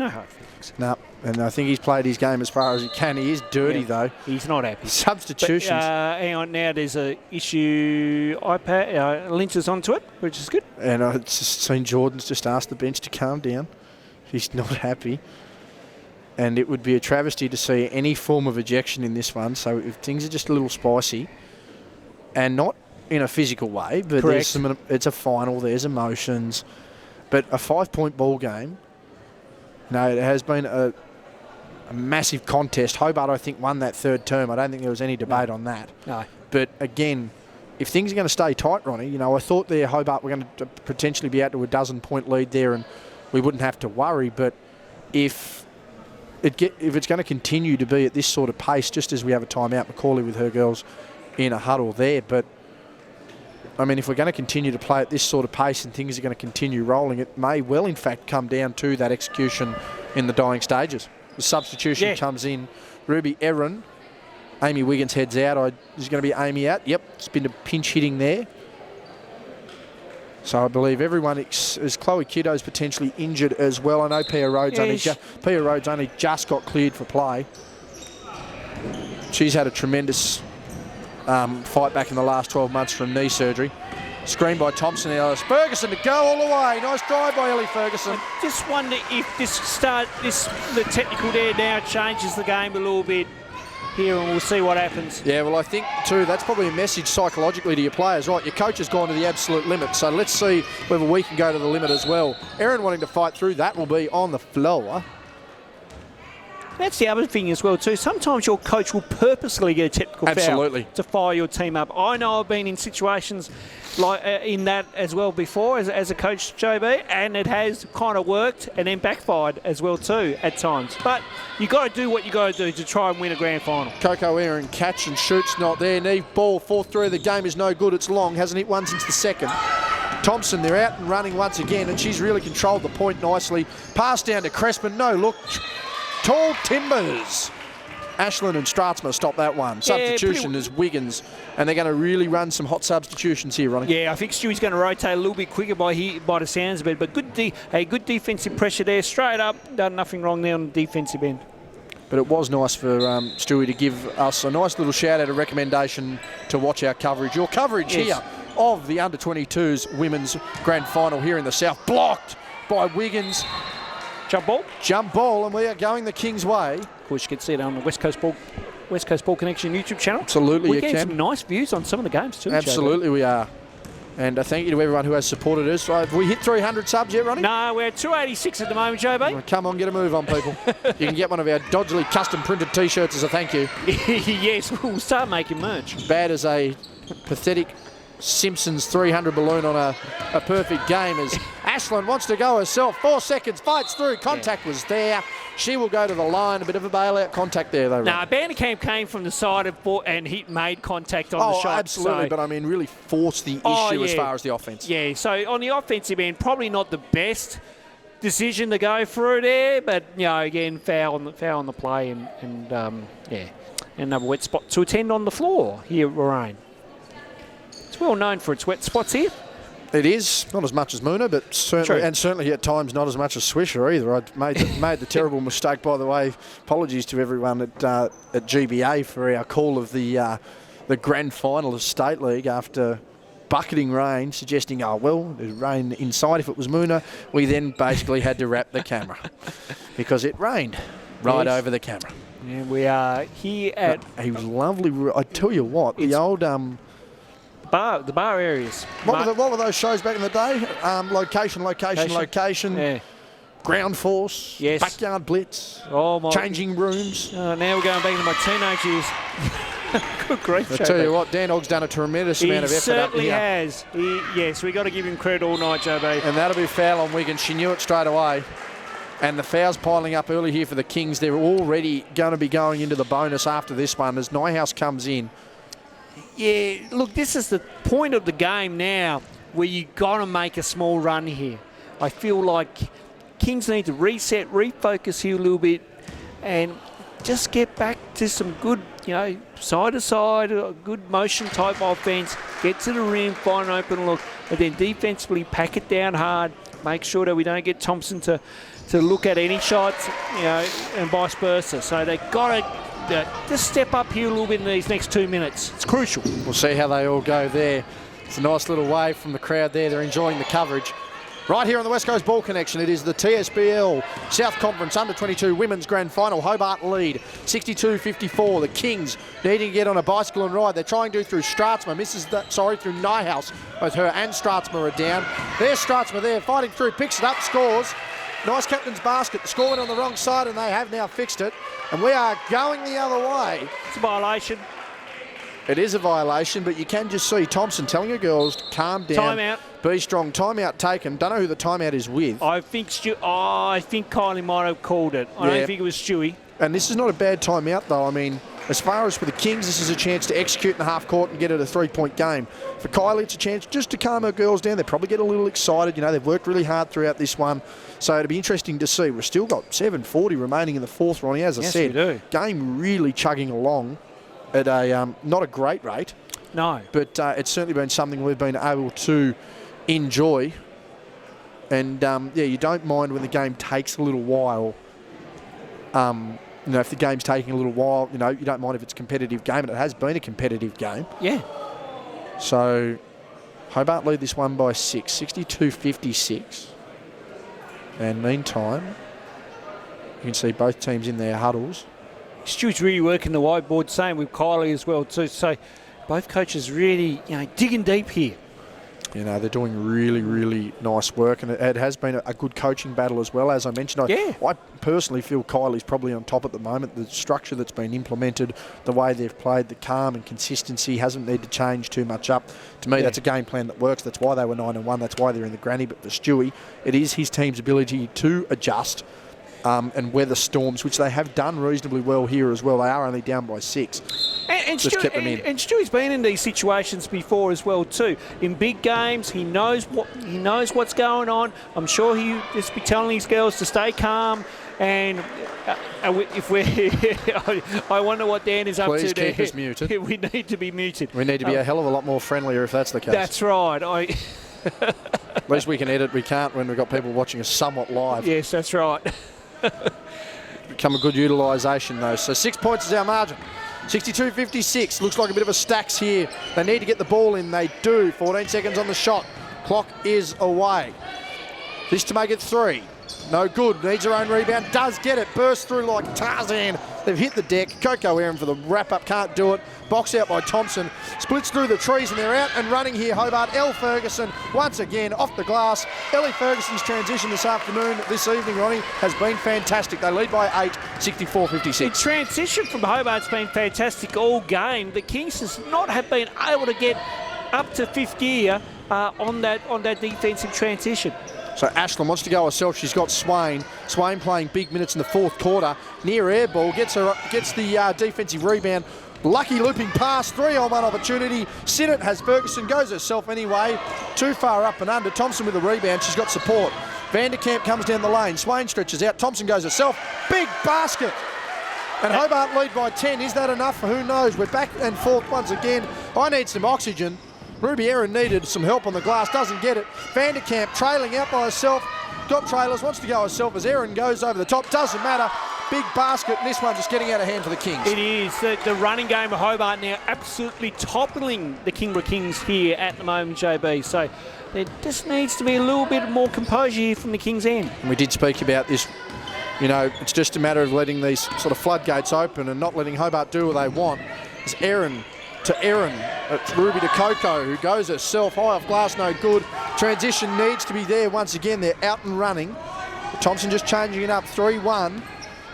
No, and I think he's played his game as far as he can. He is dirty though. He's not happy. Substitutions. But, hang on, now there's a issue. Lynch is onto it, which is good. And I've just seen Jordan's just asked the bench to calm down. He's not happy. And it would be a travesty to see any form of ejection in this one. So if things are just a little spicy, and not in a physical way, but it's a final, there's emotions. But a 5-point ball game, no, it has been a massive contest. Hobart, I think, won that third term. I don't think there was any debate on that. No. But again, if things are going to stay tight, Ronnie, I thought there Hobart were going to potentially be out to a 12-point lead there and we wouldn't have to worry. But if it's going to continue to be at this sort of pace, just as we have a timeout, Macaulay with her girls in a huddle there, but I mean, if we're going to continue to play at this sort of pace and things are going to continue rolling, it may well, in fact, come down to that execution in the dying stages. The substitution comes in. Ruby Erin. Amy Wiggins heads out. Is going to be Amy out? Yep, it's been a pinch hitting there. So I believe everyone is Chloe Kiddo's potentially injured as well. I know Pia Rhodes only just got cleared for play. She's had a tremendous fight back in the last 12 months from knee surgery. Screen by Thompson. Ellis Ferguson to go all the way. Nice drive by Ellie Ferguson. I just wonder if the technical there now changes the game a little bit here, and we'll see what happens. Yeah, well, I think too that's probably a message psychologically to your players, right? Your coach has gone to the absolute limit, so let's see whether we can go to the limit as well. Erin wanting to fight through, that will be on the floor. That's the other thing as well too. Sometimes your coach will purposely get a technical foul to fire your team up. I know I've been in situations like in that as well before as a coach, JB, and it has kind of worked and then backfired as well too at times. But you got to do what you got to do to try and win a grand final. Coco Erin catch and shoots not there. Neve ball, fourth throw of the game is no good. It's long, hasn't hit one since the second. Thompson, they're out and running once again, and she's really controlled the point nicely. Pass down to Crespin. No look. Tall Timbers. Ashland and Stratsma stop that one. Substitution is Wiggins, and they're going to really run some hot substitutions here, Ronnie. Yeah, I think Stewie's going to rotate a little bit quicker by the sounds of it, but good defensive pressure there, straight up, done nothing wrong there on the defensive end. But it was nice for Stewie to give us a nice little shout out, a recommendation to watch our coverage. Your coverage here of the under-22s women's grand final here in the south, blocked by Wiggins. Jump ball, and we are going the King's way. Of course, you can see it on the West Coast Ball Connection YouTube channel. Absolutely, We're getting some nice views on some of the games too. Absolutely, we are. And thank you to everyone who has supported us. Have we hit 300 subs yet, Ronnie? No, we're at 286 at the moment, JB. Well, come on, get a move on, people. You can get one of our dodgily custom printed T-shirts as a thank you. Yes, we'll start making merch. Bad as a pathetic Simpsons 300 balloon on a perfect game as Ashland wants to go herself. 4 seconds, fights through. Contact was there. She will go to the line. A bit of a bailout contact there, though. No, Vanderkamp came from the side and made contact on the shot. Absolutely, but I mean, really forced the issue as far as the offence. Yeah, so on the offensive end, probably not the best decision to go through there, but, you know, again, foul on the play and another wet spot to attend on the floor here at Lorraine. It's well known for its wet spots here. It is, not as much as Moona, but certainly at times not as much as Swisher either. I made the terrible mistake, by the way. Apologies to everyone at GBA for our call of the grand final of State League after bucketing rain, suggesting, oh, well, there's rain inside if it was Moona. We then basically had to wrap the camera because it rained right over the camera. And we are here at a lovely, I tell you what, the old... the bar areas. What were those shows back in the day? Location. Yeah. Ground Force. Yes. Backyard Blitz. Oh my. Changing rooms. Now we're going back into my teenage years. Good grief. I tell you what, Dan Ogg's done a tremendous amount of effort up here. He certainly has. Yes, we've got to give him credit all night, JB. And that'll be foul on Wiggins. She knew it straight away. And the fouls piling up early here for the Kings. They're already going to be going into the bonus after this one as Nyhouse comes in. Yeah, look, this is the point of the game now where you got to make a small run here. I feel like Kings need to reset, refocus here a little bit and just get back to some good, side-to-side, good motion type offense, get to the rim, find an open look, but then defensively pack it down hard, make sure that we don't get Thompson to look at any shots, and vice versa. So they've got to just step up here a little bit in these next 2 minutes. It's crucial. We'll see how they all go there. It's a nice little wave from the crowd there. They're enjoying the coverage. Right here on the West Coast Ball Connection, it is the TSBL South Conference Under-22 Women's Grand Final. Hobart lead, 62-54. The Kings needing to get on a bicycle and ride. They're trying to do through Stratsma. Through Nyhouse. Both her and Stratsma are down. There's Stratsma there, fighting through, picks it up, scores. Nice captain's basket. The score went on the wrong side and they have now fixed it. And we are going the other way. It's a violation. It is a violation, but you can just see Thompson telling her girls to calm down. Timeout. Be strong. Timeout taken. Don't know who the timeout is with. I think Kylie might have called it. I don't think it was Stewie. And this is not a bad timeout, though. I mean, As far as for the Kings, this is a chance to execute in the half court and get it a 3-point game. For Kylie, it's a chance just to calm her girls down. They probably get a little excited. You know, they've worked really hard throughout this one. So it'll be interesting to see. We've still got 7:40 remaining in the fourth, Ronnie. As I said, we do. Game really chugging along at a not a great rate. No. But it's certainly been something we've been able to enjoy. And, yeah, you don't mind when the game takes a little while. You know, if the game's taking a little while, you know, you don't mind if it's a competitive game, and it has been a competitive game. Yeah. So Hobart lead this one by 6, 62-56. And meantime, you can see both teams in their huddles. Stu's really working the whiteboard, same with Kylie as well too. So both coaches really, you know, digging deep here. You know, they're doing really, really nice work, and it has been a good coaching battle as well. As I mentioned, I personally feel Kylie's probably on top at the moment. The structure that's been implemented, the way they've played, the calm and consistency hasn't needed to change too much up. To me, that's a game plan that works. That's why they were 9-1. That's why they're in the granny. But for Stewie, it is his team's ability to adjust and weather storms, which they have done reasonably well here as well. They are only down by 6. And Stewie's been in these situations before as well too. In big games, he knows what's going on. I'm sure he just be telling his girls to stay calm. And if we're, I wonder what Dan is up to. Please keep there. us muted. We need to be muted. We need to be a hell of a lot more friendlier if that's the case. That's right. At least we can edit. We can't when we've got people watching us somewhat live. Yes, that's right. Become a good utilisation though. So 6 points is our margin. 62-56. Looks like a bit of a stacks here. They need to get the ball in. They do. 14 seconds on the shot. Clock is away. This to make it 3. No good. Needs her own rebound. Does get it. Bursts through like Tarzan. They've hit the deck. Coco Aaron for the wrap-up. Can't do it. Box out by Thompson. Splits through the trees and they're out and running here. Hobart. Elle Ferguson once again off the glass. Ellie Ferguson's transition this evening, Ronnie, has been fantastic. They lead by 8, 64-56. The transition from Hobart's been fantastic all game. The Kings has not have been able to get up to fifth gear on that defensive transition. So Ashland wants to go herself. She's got Swain. Swain playing big minutes in the fourth quarter. Near air ball. Gets the defensive rebound. Lucky looping pass. 3-on-1 opportunity. Sinnott has Ferguson. Goes herself anyway. Too far up and under. Thompson with the rebound. She's got support. Vanderkamp comes down the lane. Swain stretches out. Thompson goes herself. Big basket. And Hobart lead by 10. Is that enough? Who knows? We're back and forth once again. I need some oxygen. Ruby Aaron needed some help on the glass, doesn't get it. Vanderkamp trailing out by herself. Got trailers, wants to go herself as Aaron goes over the top. Doesn't matter. Big basket, and this one just getting out of hand for the Kings. It is. The running game of Hobart now absolutely toppling the Kingborough Kings here at the moment, JB. So there just needs to be a little bit more composure here from the Kings' end. And we did speak about this. You know, it's just a matter of letting these sort of floodgates open and not letting Hobart do what they want. It's Aaron to Aaron. It's Ruby to Coco, who goes herself high off glass, no good. Transition needs to be there once again. They're out and running. Thompson just changing it up, 3-1.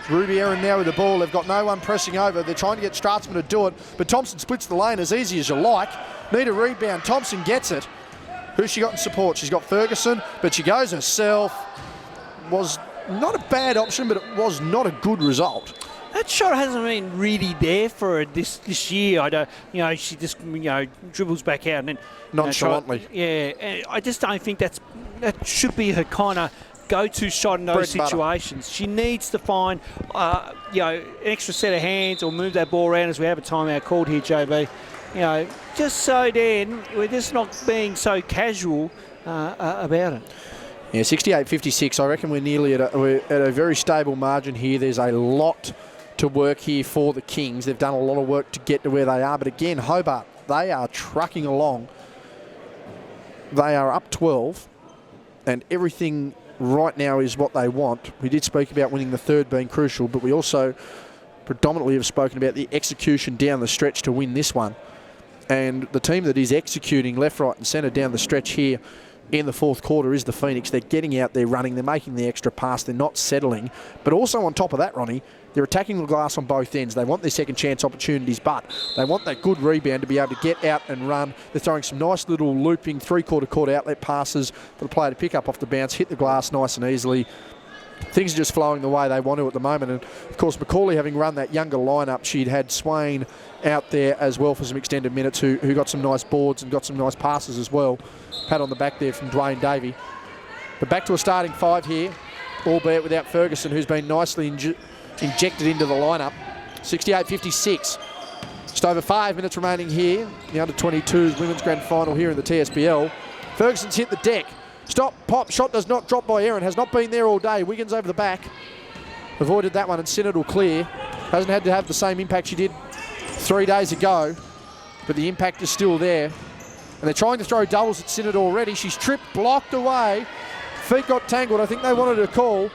Ruby Aaron now with the ball. They've got no one pressing over. They're trying to get Stratzman to do it, but Thompson splits the lane as easy as you like. Need a rebound. Thompson gets it. Who's she got in support? She's got Ferguson, but she goes herself. Was not a bad option, but it was not a good result. That shot hasn't been really there for her this year. I don't, she just dribbles back out and then nonchalantly. And I just don't think that should be her kind of go-to shot in those situations. She needs to find an extra set of hands or move that ball around as we have a timeout called here, JB. Just so then we're just not being so casual about it. Yeah, 68-56. I reckon we're at a very stable margin here. There's a lot to work here for the Kings. They've done a lot of work to get to where they are. But again, Hobart, they are trucking along. They are up 12. And everything right now is what they want. We did speak about winning the third being crucial, but we also predominantly have spoken about the execution down the stretch to win this one. And the team that is executing left, right and centre down the stretch here in the fourth quarter is the Phoenix. They're getting out there running. They're making the extra pass. They're not settling. But also on top of that, Ronnie, they're attacking the glass on both ends. They want their second chance opportunities, but they want that good rebound to be able to get out and run. They're throwing some nice little looping three-quarter court outlet passes for the player to pick up off the bounce, hit the glass nice and easily. things are just flowing the way they want to at the moment. And, of course, Macaulay having run that younger lineup, she'd had Swain out there as well for some extended minutes who got some nice boards and got some nice passes as well. Pat on the back there from Dwayne Davey. But back to a starting 5 here, albeit without Ferguson, who's been nicely injected into the lineup. 68-56. Just over 5 minutes remaining here. The under-22s women's grand final here in the TSBL. Ferguson's hit the deck. Stop, pop, shot does not drop by Erin. Has not been there all day. Wiggins over the back. Avoided that one and Sinnott will clear. Hasn't had to have the same impact she did 3 days ago. But the impact is still there. And they're trying to throw doubles at Sinnott already. She's tripped, blocked away. Feet got tangled. I think they wanted a call.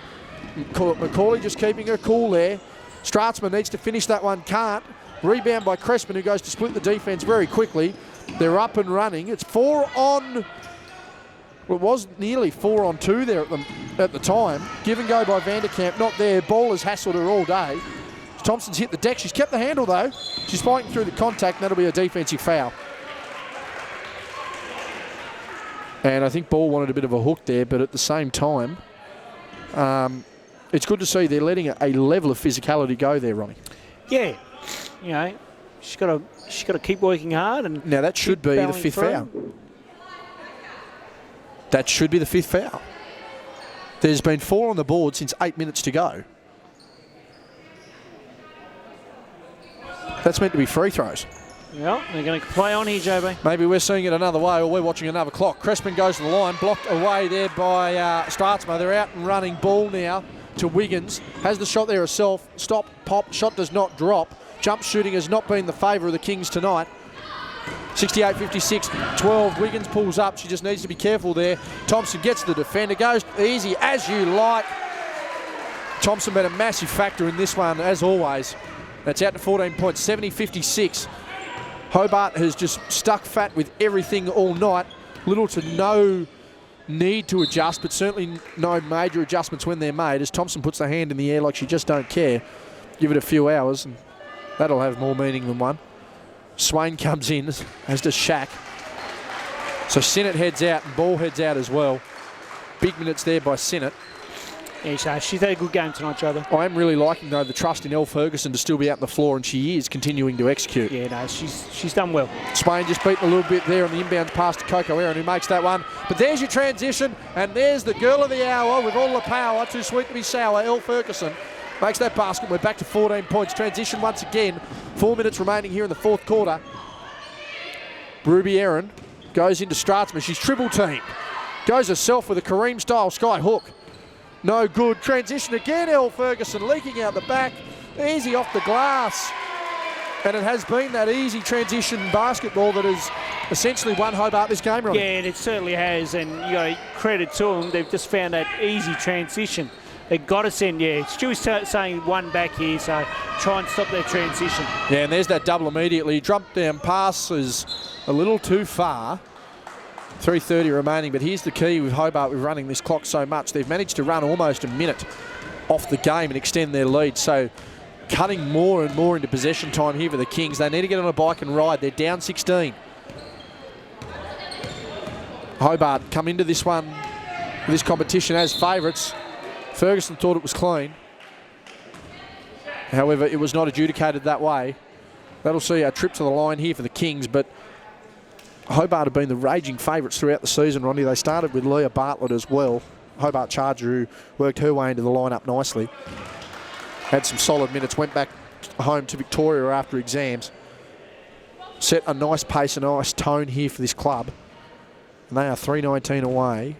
Macaulay just keeping her cool there. Stratzman needs to finish that one. Can't. Rebound by Crespin, who goes to split the defence very quickly. They're up and running. It's 4 on... Well, it was nearly 4 on 2 there at the time. Give and go by Vanderkamp, not there. Ball has hassled her all day. Thompson's hit the deck. She's kept the handle though. She's fighting through the contact, and that'll be a defensive foul. And I think Ball wanted a bit of a hook there, but at the same time, it's good to see they're letting a level of physicality go there, Ronnie. Yeah, you know, she's got to keep working hard, and now that should be the 5th foul. That should be the 5th foul. There's been 4 on the board since 8 minutes to go. That's meant to be free throws. Well, they're going to play on here, JB. Maybe we're seeing it another way, or we're watching another clock. Crespin goes to the line, blocked away there by Stratzma. They're out and running. Ball now to Wiggins. Has the shot there herself. Stop, pop, shot does not drop. Jump shooting has not been the favour of the Kings tonight. 68-56, 12. Wiggins pulls up. She just needs to be careful there. Thompson gets the defender. Goes easy as you like. Thompson been a massive factor in this one, as always. That's out to 14 points, 70-56. Hobart has just stuck fat with everything all night. Little to no need to adjust, but certainly no major adjustments when they're made, as Thompson puts the hand in the air like she just don't care. Give it a few hours, and that'll have more meaning than one. Swain comes in, as does Shaq. So Sinnott heads out, and Ball heads out as well. Big minutes there by Sinnott. Yeah, she's had a good game tonight, Jobo. I am really liking, though, the trust in Elle Ferguson to still be out on the floor, and she is continuing to execute. Yeah, no, she's done well. Swain just beaten a little bit there on the inbound pass to Coco Erin, who makes that one. But there's your transition, and there's the girl of the hour with all the power. Too sweet to be sour. Elle Ferguson makes that basket. We're back to 14 points. Transition once again. 4 minutes remaining here in the 4th quarter. Ruby Erin goes into Stratzman. She's triple teamed. Goes herself with a Kareem-style sky hook. No good. Transition again, Elle Ferguson leaking out the back. Easy off the glass. And it has been that easy transition basketball that has essentially won Hobart this game, Ronnie. Yeah, and it certainly has. And you know, credit to them. They've just found that easy transition. They've got to send, Stewie's saying one back here, so try and stop that transition. Yeah, and there's that double immediately. Drop down pass is a little too far. 3:30 remaining, but here's the key with Hobart with running this clock so much. They've managed to run almost a minute off the game and extend their lead. So cutting more and more into possession time here for the Kings. They need to get on a bike and ride. They're down 16. Hobart come into this one, this competition as favourites. Ferguson thought it was clean. However, it was not adjudicated that way. That'll see a trip to the line here for the Kings, but Hobart have been the raging favourites throughout the season, Ronnie. They started with Leah Bartlett as well. Hobart Charger, who worked her way into the lineup nicely. Had some solid minutes, went back home to Victoria after exams. Set a nice pace, a nice tone here for this club. And they are 3:19 away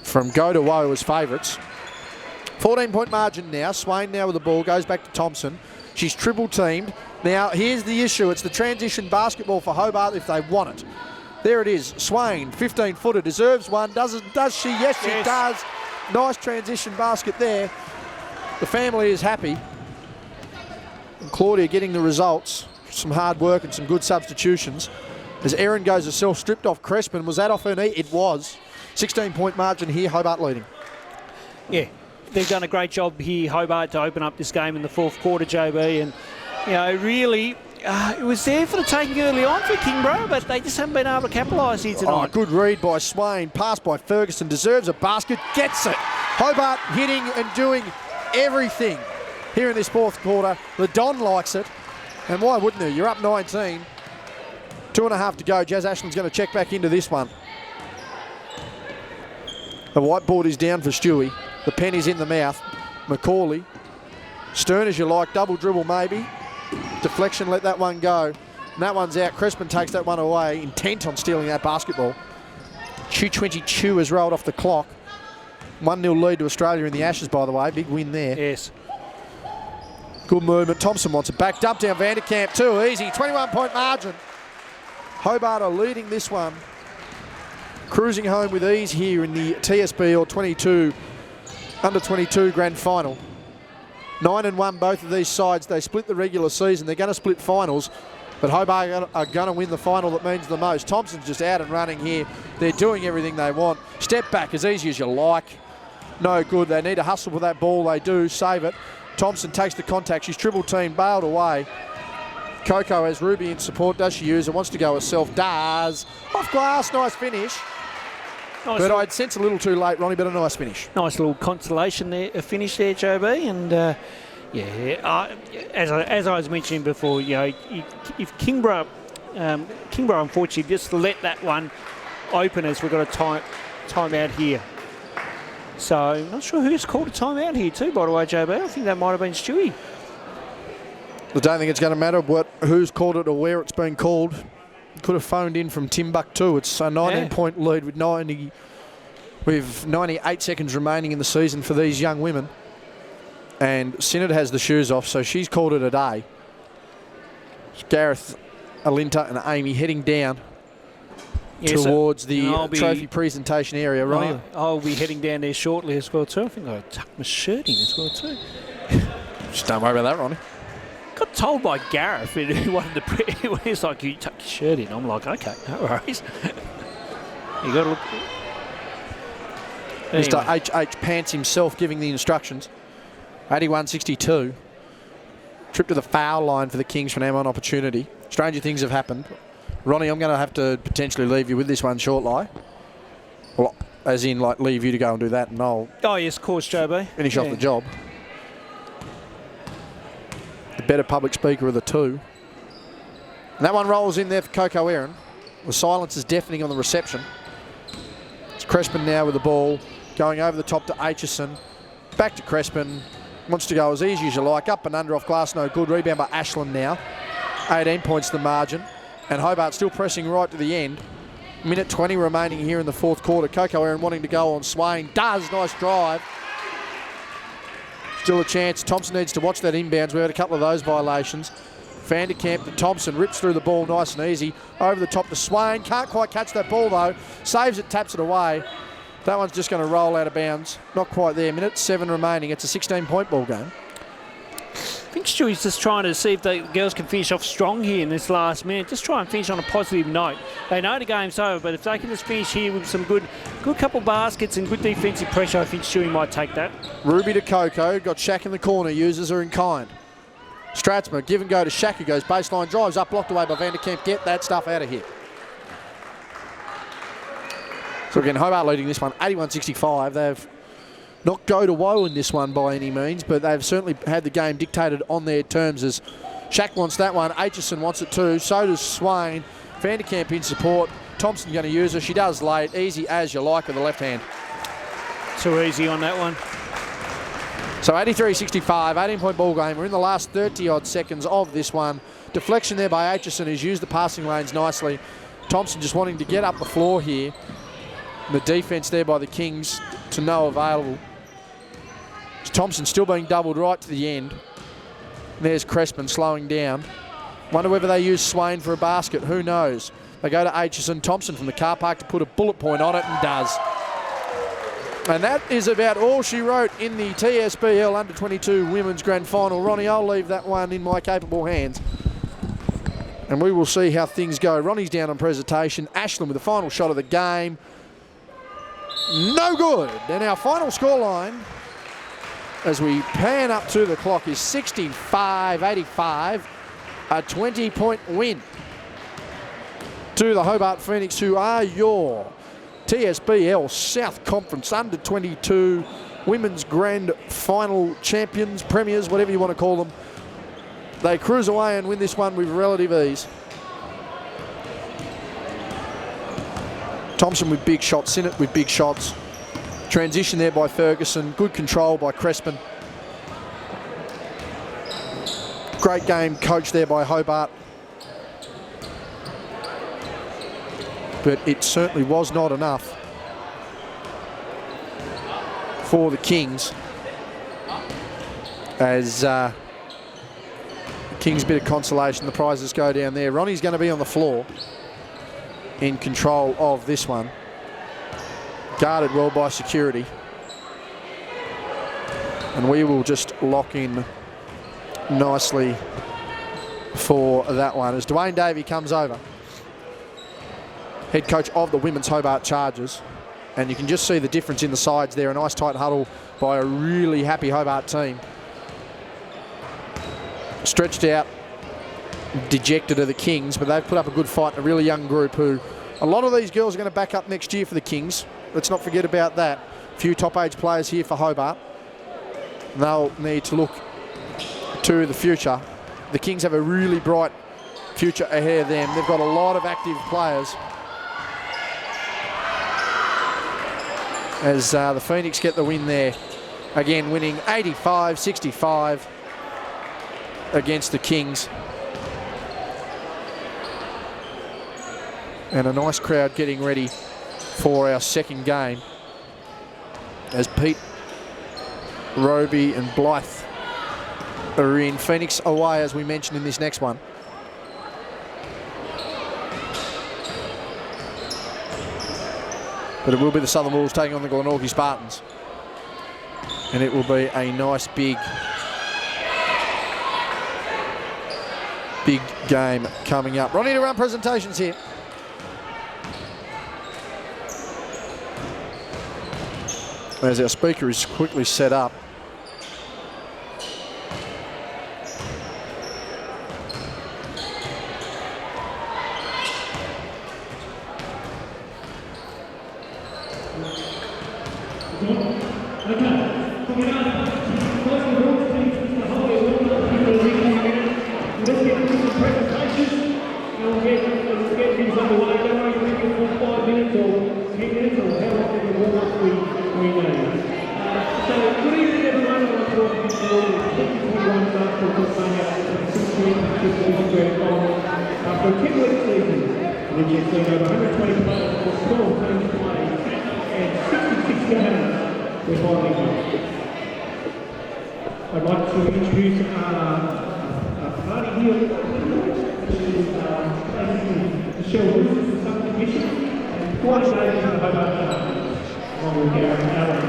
from go to woe as favourites. 14-point margin now. Swain now with the ball, goes back to Thompson. She's triple teamed. Now, here's the issue. It's the transition basketball for Hobart if they want it. There it is. Swain, 15-footer, deserves one. Does she? Yes, she does. Nice transition basket there. The family is happy. And Claudia getting the results. Some hard work and some good substitutions. As Erin goes herself, stripped off Crespin. Was that off her knee? It was. 16-point margin here, Hobart leading. Yeah, they've done a great job here, Hobart, to open up this game in the 4th quarter, JB. And, you know, really, it was there for the taking early on for Kingborough, but they just haven't been able to capitalise here tonight. Oh, good read by Swain. Pass by Ferguson. Deserves a basket. Gets it. Hobart hitting and doing everything here in this fourth quarter. The Don likes it. And why wouldn't he? You're up 19. 2.5 to go. Jazz Ashland's going to check back into this one. The whiteboard is down for Stewie. The pen is in the mouth. Macaulay. Stern as you like. Double dribble maybe. Deflection, let that one go. And that one's out. Crespin takes that one away, intent on stealing that basketball. U22 has rolled off the clock. 1-0 lead to Australia in the Ashes, by the way. Big win there. Yes. Good movement. Thompson wants it back. Dump down Vanderkamp. Too easy. 21-point margin. Hobart are leading this one. Cruising home with ease here in the TSBL 22 under-22 grand final. 9-1 both of these sides. They split the regular season. They're going to split finals. But Hobart are going to win the final that means the most. Thompson's just out and running here. They're doing everything they want. Step back as easy as you like. No good. They need to hustle for that ball. They do. Save it. Thompson takes the contact. She's triple team, bailed away. Coco has Ruby in support. Does she use it? Wants to go herself. Does. Off glass. Nice finish. Nice, but I'd sense a little too late, Ronnie, but a nice finish. Nice little consolation there, a finish there, JB. And as I was mentioning before, you know, if Kingborough unfortunately just let that one open as we've got a time out here. So I'm not sure who's called a timeout here too, by the way, JB. I think that might have been Stewie. I don't think it's going to matter who's called it or where it's been called. Could have phoned in from Timbuktu. It's a 19-point lead with 98 seconds remaining in the season for these young women. And Synod has the shoes off, so she's called it a day. It's Gareth, Alinta and Amy heading down towards the trophy presentation area. Ronnie? I'll be heading down there shortly as well too. I think I'll tuck my shirt in as well too. Just don't worry about that, Ronnie. Got told by Gareth who wanted to he's like, you tuck your shirt in. I'm like, okay, no worries. You got to look. Anyway. Mr. H.H. Pants himself giving the instructions. 81-62. Trip to the foul line for the Kings for an M1 opportunity. Stranger things have happened. Ronnie, I'm going to have to potentially leave you with this one shortly. Well, as in, like, leave you to go and do that, and I'll... Oh, yes, of course, JB. Finish off the job. The better public speaker of the two. And that one rolls in there for Coco Aaron. The silence is deafening on the reception. It's Crespin now with the ball. Going over the top to Aitchison. Back to Crespin. Wants to go as easy as you like. Up and under off glass. No good. Rebound by Ashland now. 18 points the margin. And Hobart still pressing right to the end. Minute 20 remaining here in the fourth quarter. Coco Aaron wanting to go on Swain. Does. Nice drive. Still a chance. Thompson needs to watch that inbounds. We had a couple of those violations. Vanderkamp to Thompson. Rips through the ball nice and easy. Over the top to Swain. Can't quite catch that ball though. Saves it, taps it away. That one's just going to roll out of bounds. Not quite there. Minute 7 remaining. It's a 16-point ball game. I think Stewie's just trying to see if the girls can finish off strong here in this last minute. Just try and finish on a positive note. They know the game's over, but if they can just finish here with some good couple baskets and good defensive pressure, I think Stewie might take that. Ruby to Coco. Got Shaq in the corner. Uses her in kind. Stratsma, give and go to Shaq, who goes baseline, drives up, blocked away by Vanderkamp. Get that stuff out of here. So again, Hobart leading this one, 81-65. They've not go to woe in this one by any means, but they've certainly had the game dictated on their terms as Shaq wants that one. Aitchison wants it too. So does Swain. Vanderkamp in support. Thompson going to use her. She does late. Easy as you like with the left hand. Too easy on that one. So 83-65, 18-point ball game. We're in the last 30-odd seconds of this one. Deflection there by Aitchison, who's used the passing lanes nicely. Thompson just wanting to get up the floor here. And the defence there by the Kings to no available. Thompson still being doubled right to the end. There's Crespin slowing down. Wonder whether they use Swain for a basket. Who knows? They go to Aitchison. Thompson from the car park to put a bullet point on it, and does. And that is about all she wrote in the TSBL Under-22 Women's Grand Final. Ronnie, I'll leave that one in my capable hands. And we will see how things go. Ronnie's down on presentation. Ashland with the final shot of the game. No good. And our final scoreline, as we pan up to the clock, is 65-85. A 20-point win to the Hobart Phoenix, who are your TSBL South Conference Under-22 women's grand final champions, premiers, whatever you want to call them. They cruise away and win this one with relative ease. Thompson with big shots, Sinnott with big shots. Transition there by Ferguson, good control by Crespin. Great game coached there by Hobart. But it certainly was not enough for the Kings, as Kings bit of consolation, the prizes go down there. Ronnie's going to be on the floor in control of this one, guarded well by security, and we will just lock in nicely for that one as Dwayne Davey comes over, head coach of the women's Hobart Chargers. And you can just see the difference in the sides there. A nice tight huddle by a really happy Hobart team. Stretched out, dejected are the Kings, but they've put up a good fight. A really young group who, a lot of these girls are going to back up next year for the Kings. Let's not forget about that. A few top age players here for Hobart. They'll need to look to the future. The Kings have a really bright future ahead of them. They've got a lot of active players. As the Phoenix get the win there. Again, winning 85-65 against the Kings. And a nice crowd getting ready for our second game, as Pete, Roby and Blythe are in. Phoenix away, as we mentioned, in this next one. But it will be the Southern Wolves taking on the Glenorchy Spartans. And it will be a nice big game coming up. Ronnie to run presentations here. As our speaker is quickly set up. I'd like to introduce a party here, which is basically the show of subdivision and coordinating the Hobart Chargers, along with Gary and Alan,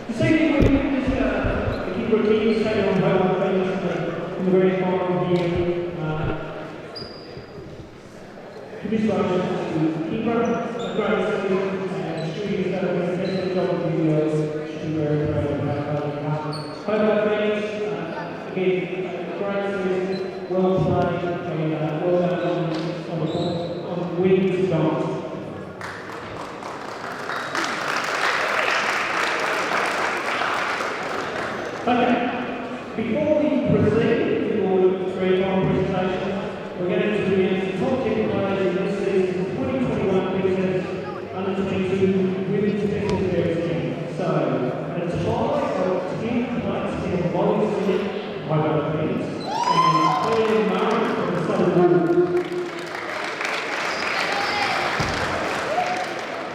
this evening we're going to the Kingborough Kings taking on Hobart Phoenix in the very final year. Congratulations to Kingborough, a great season. Studios that have been tested on videos, should be very proud of that. Hobart Phoenix, again, great season, well played, and well done on winning stones. Okay, before we proceed with your three-time presentation, we're going to introduce the top 10 players in this season's 2021 Business Under-22 Women's TSBL team. So, at a tie of 10 players in the volume set by the Phoenix and Claire Murray from the Southern Wolves.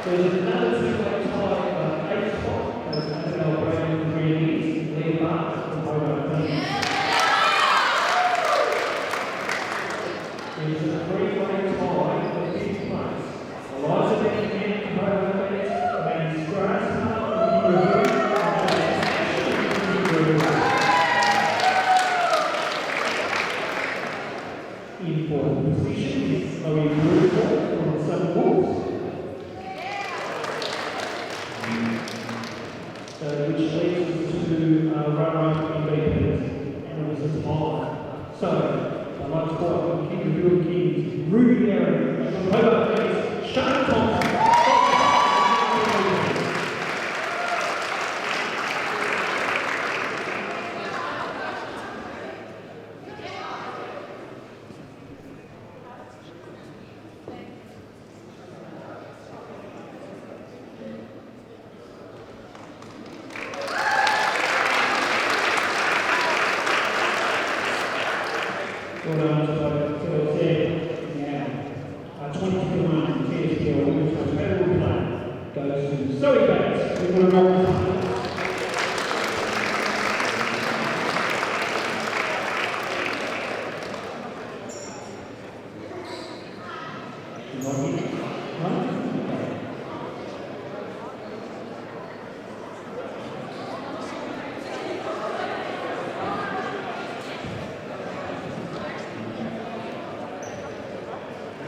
There's another two-way tie of 8 spots as our brand creates Leah Barnes from Hobart Phoenix. There's a three-way tie of 5th place. Eliza Benjamin from Hobart Phoenix, Mandy Strass from Kingborough, in fourth position is Chloe Woodford from the Southern Wolves.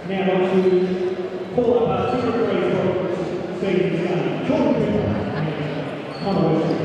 Now on to call up our 2 referees for the season's game. Jordan Cooper and Connor Weston.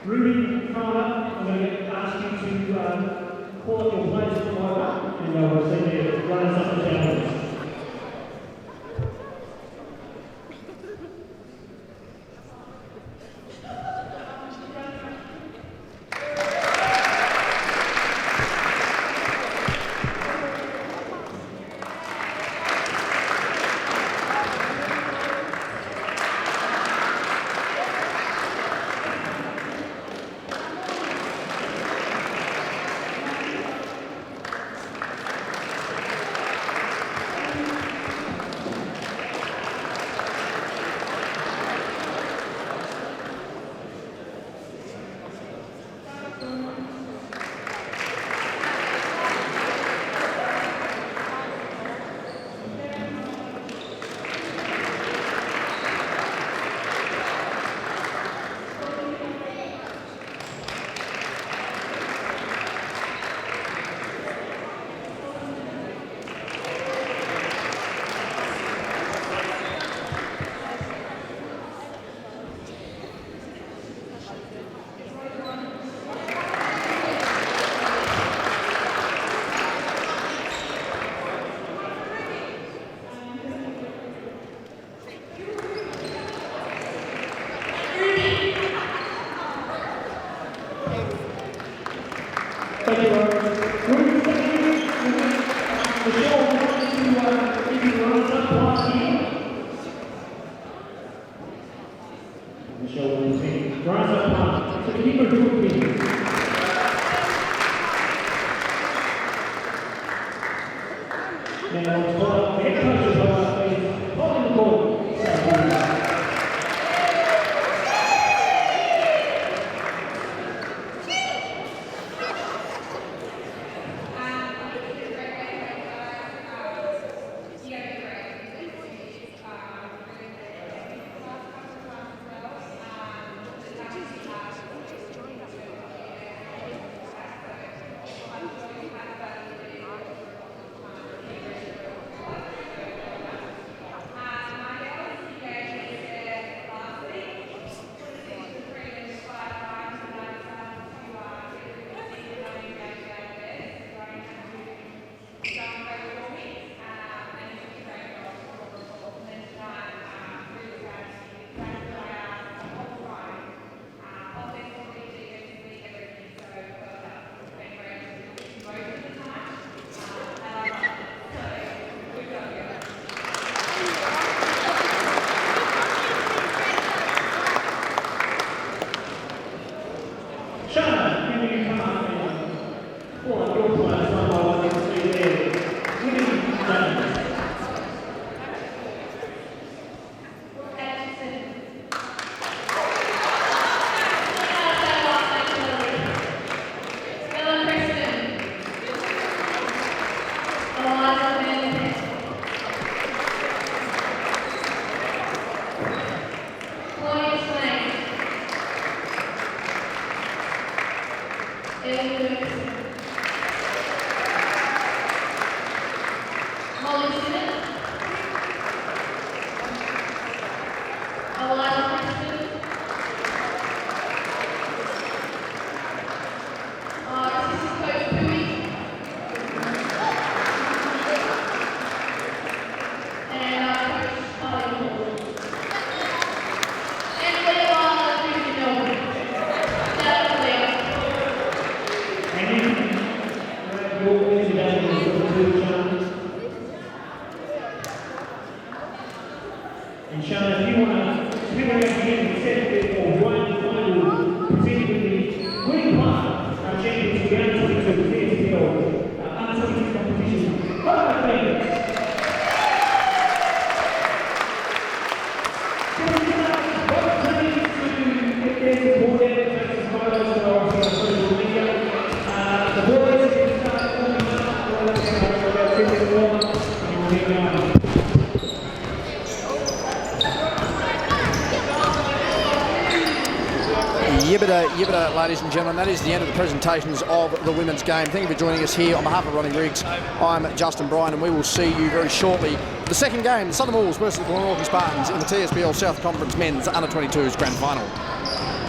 Ruby Carter, I'm going to ask you to call up your players for Hobart, and we'll send you runners up and down. And Sean, if you want to get the set or one final particularly winning part of champions for the under-22 TSBL under-22 competition. Hobart Bears. Yibbida, ladies and gentlemen, that is the end of the presentations of the women's game. Thank you for joining us here. On behalf of Ronnie Riggs, I'm Justin Bryan, and we will see you very shortly. The second game, the Southern Wolves versus the Glenorchy Spartans in the TSBL South Conference Men's Under-22s Grand Final.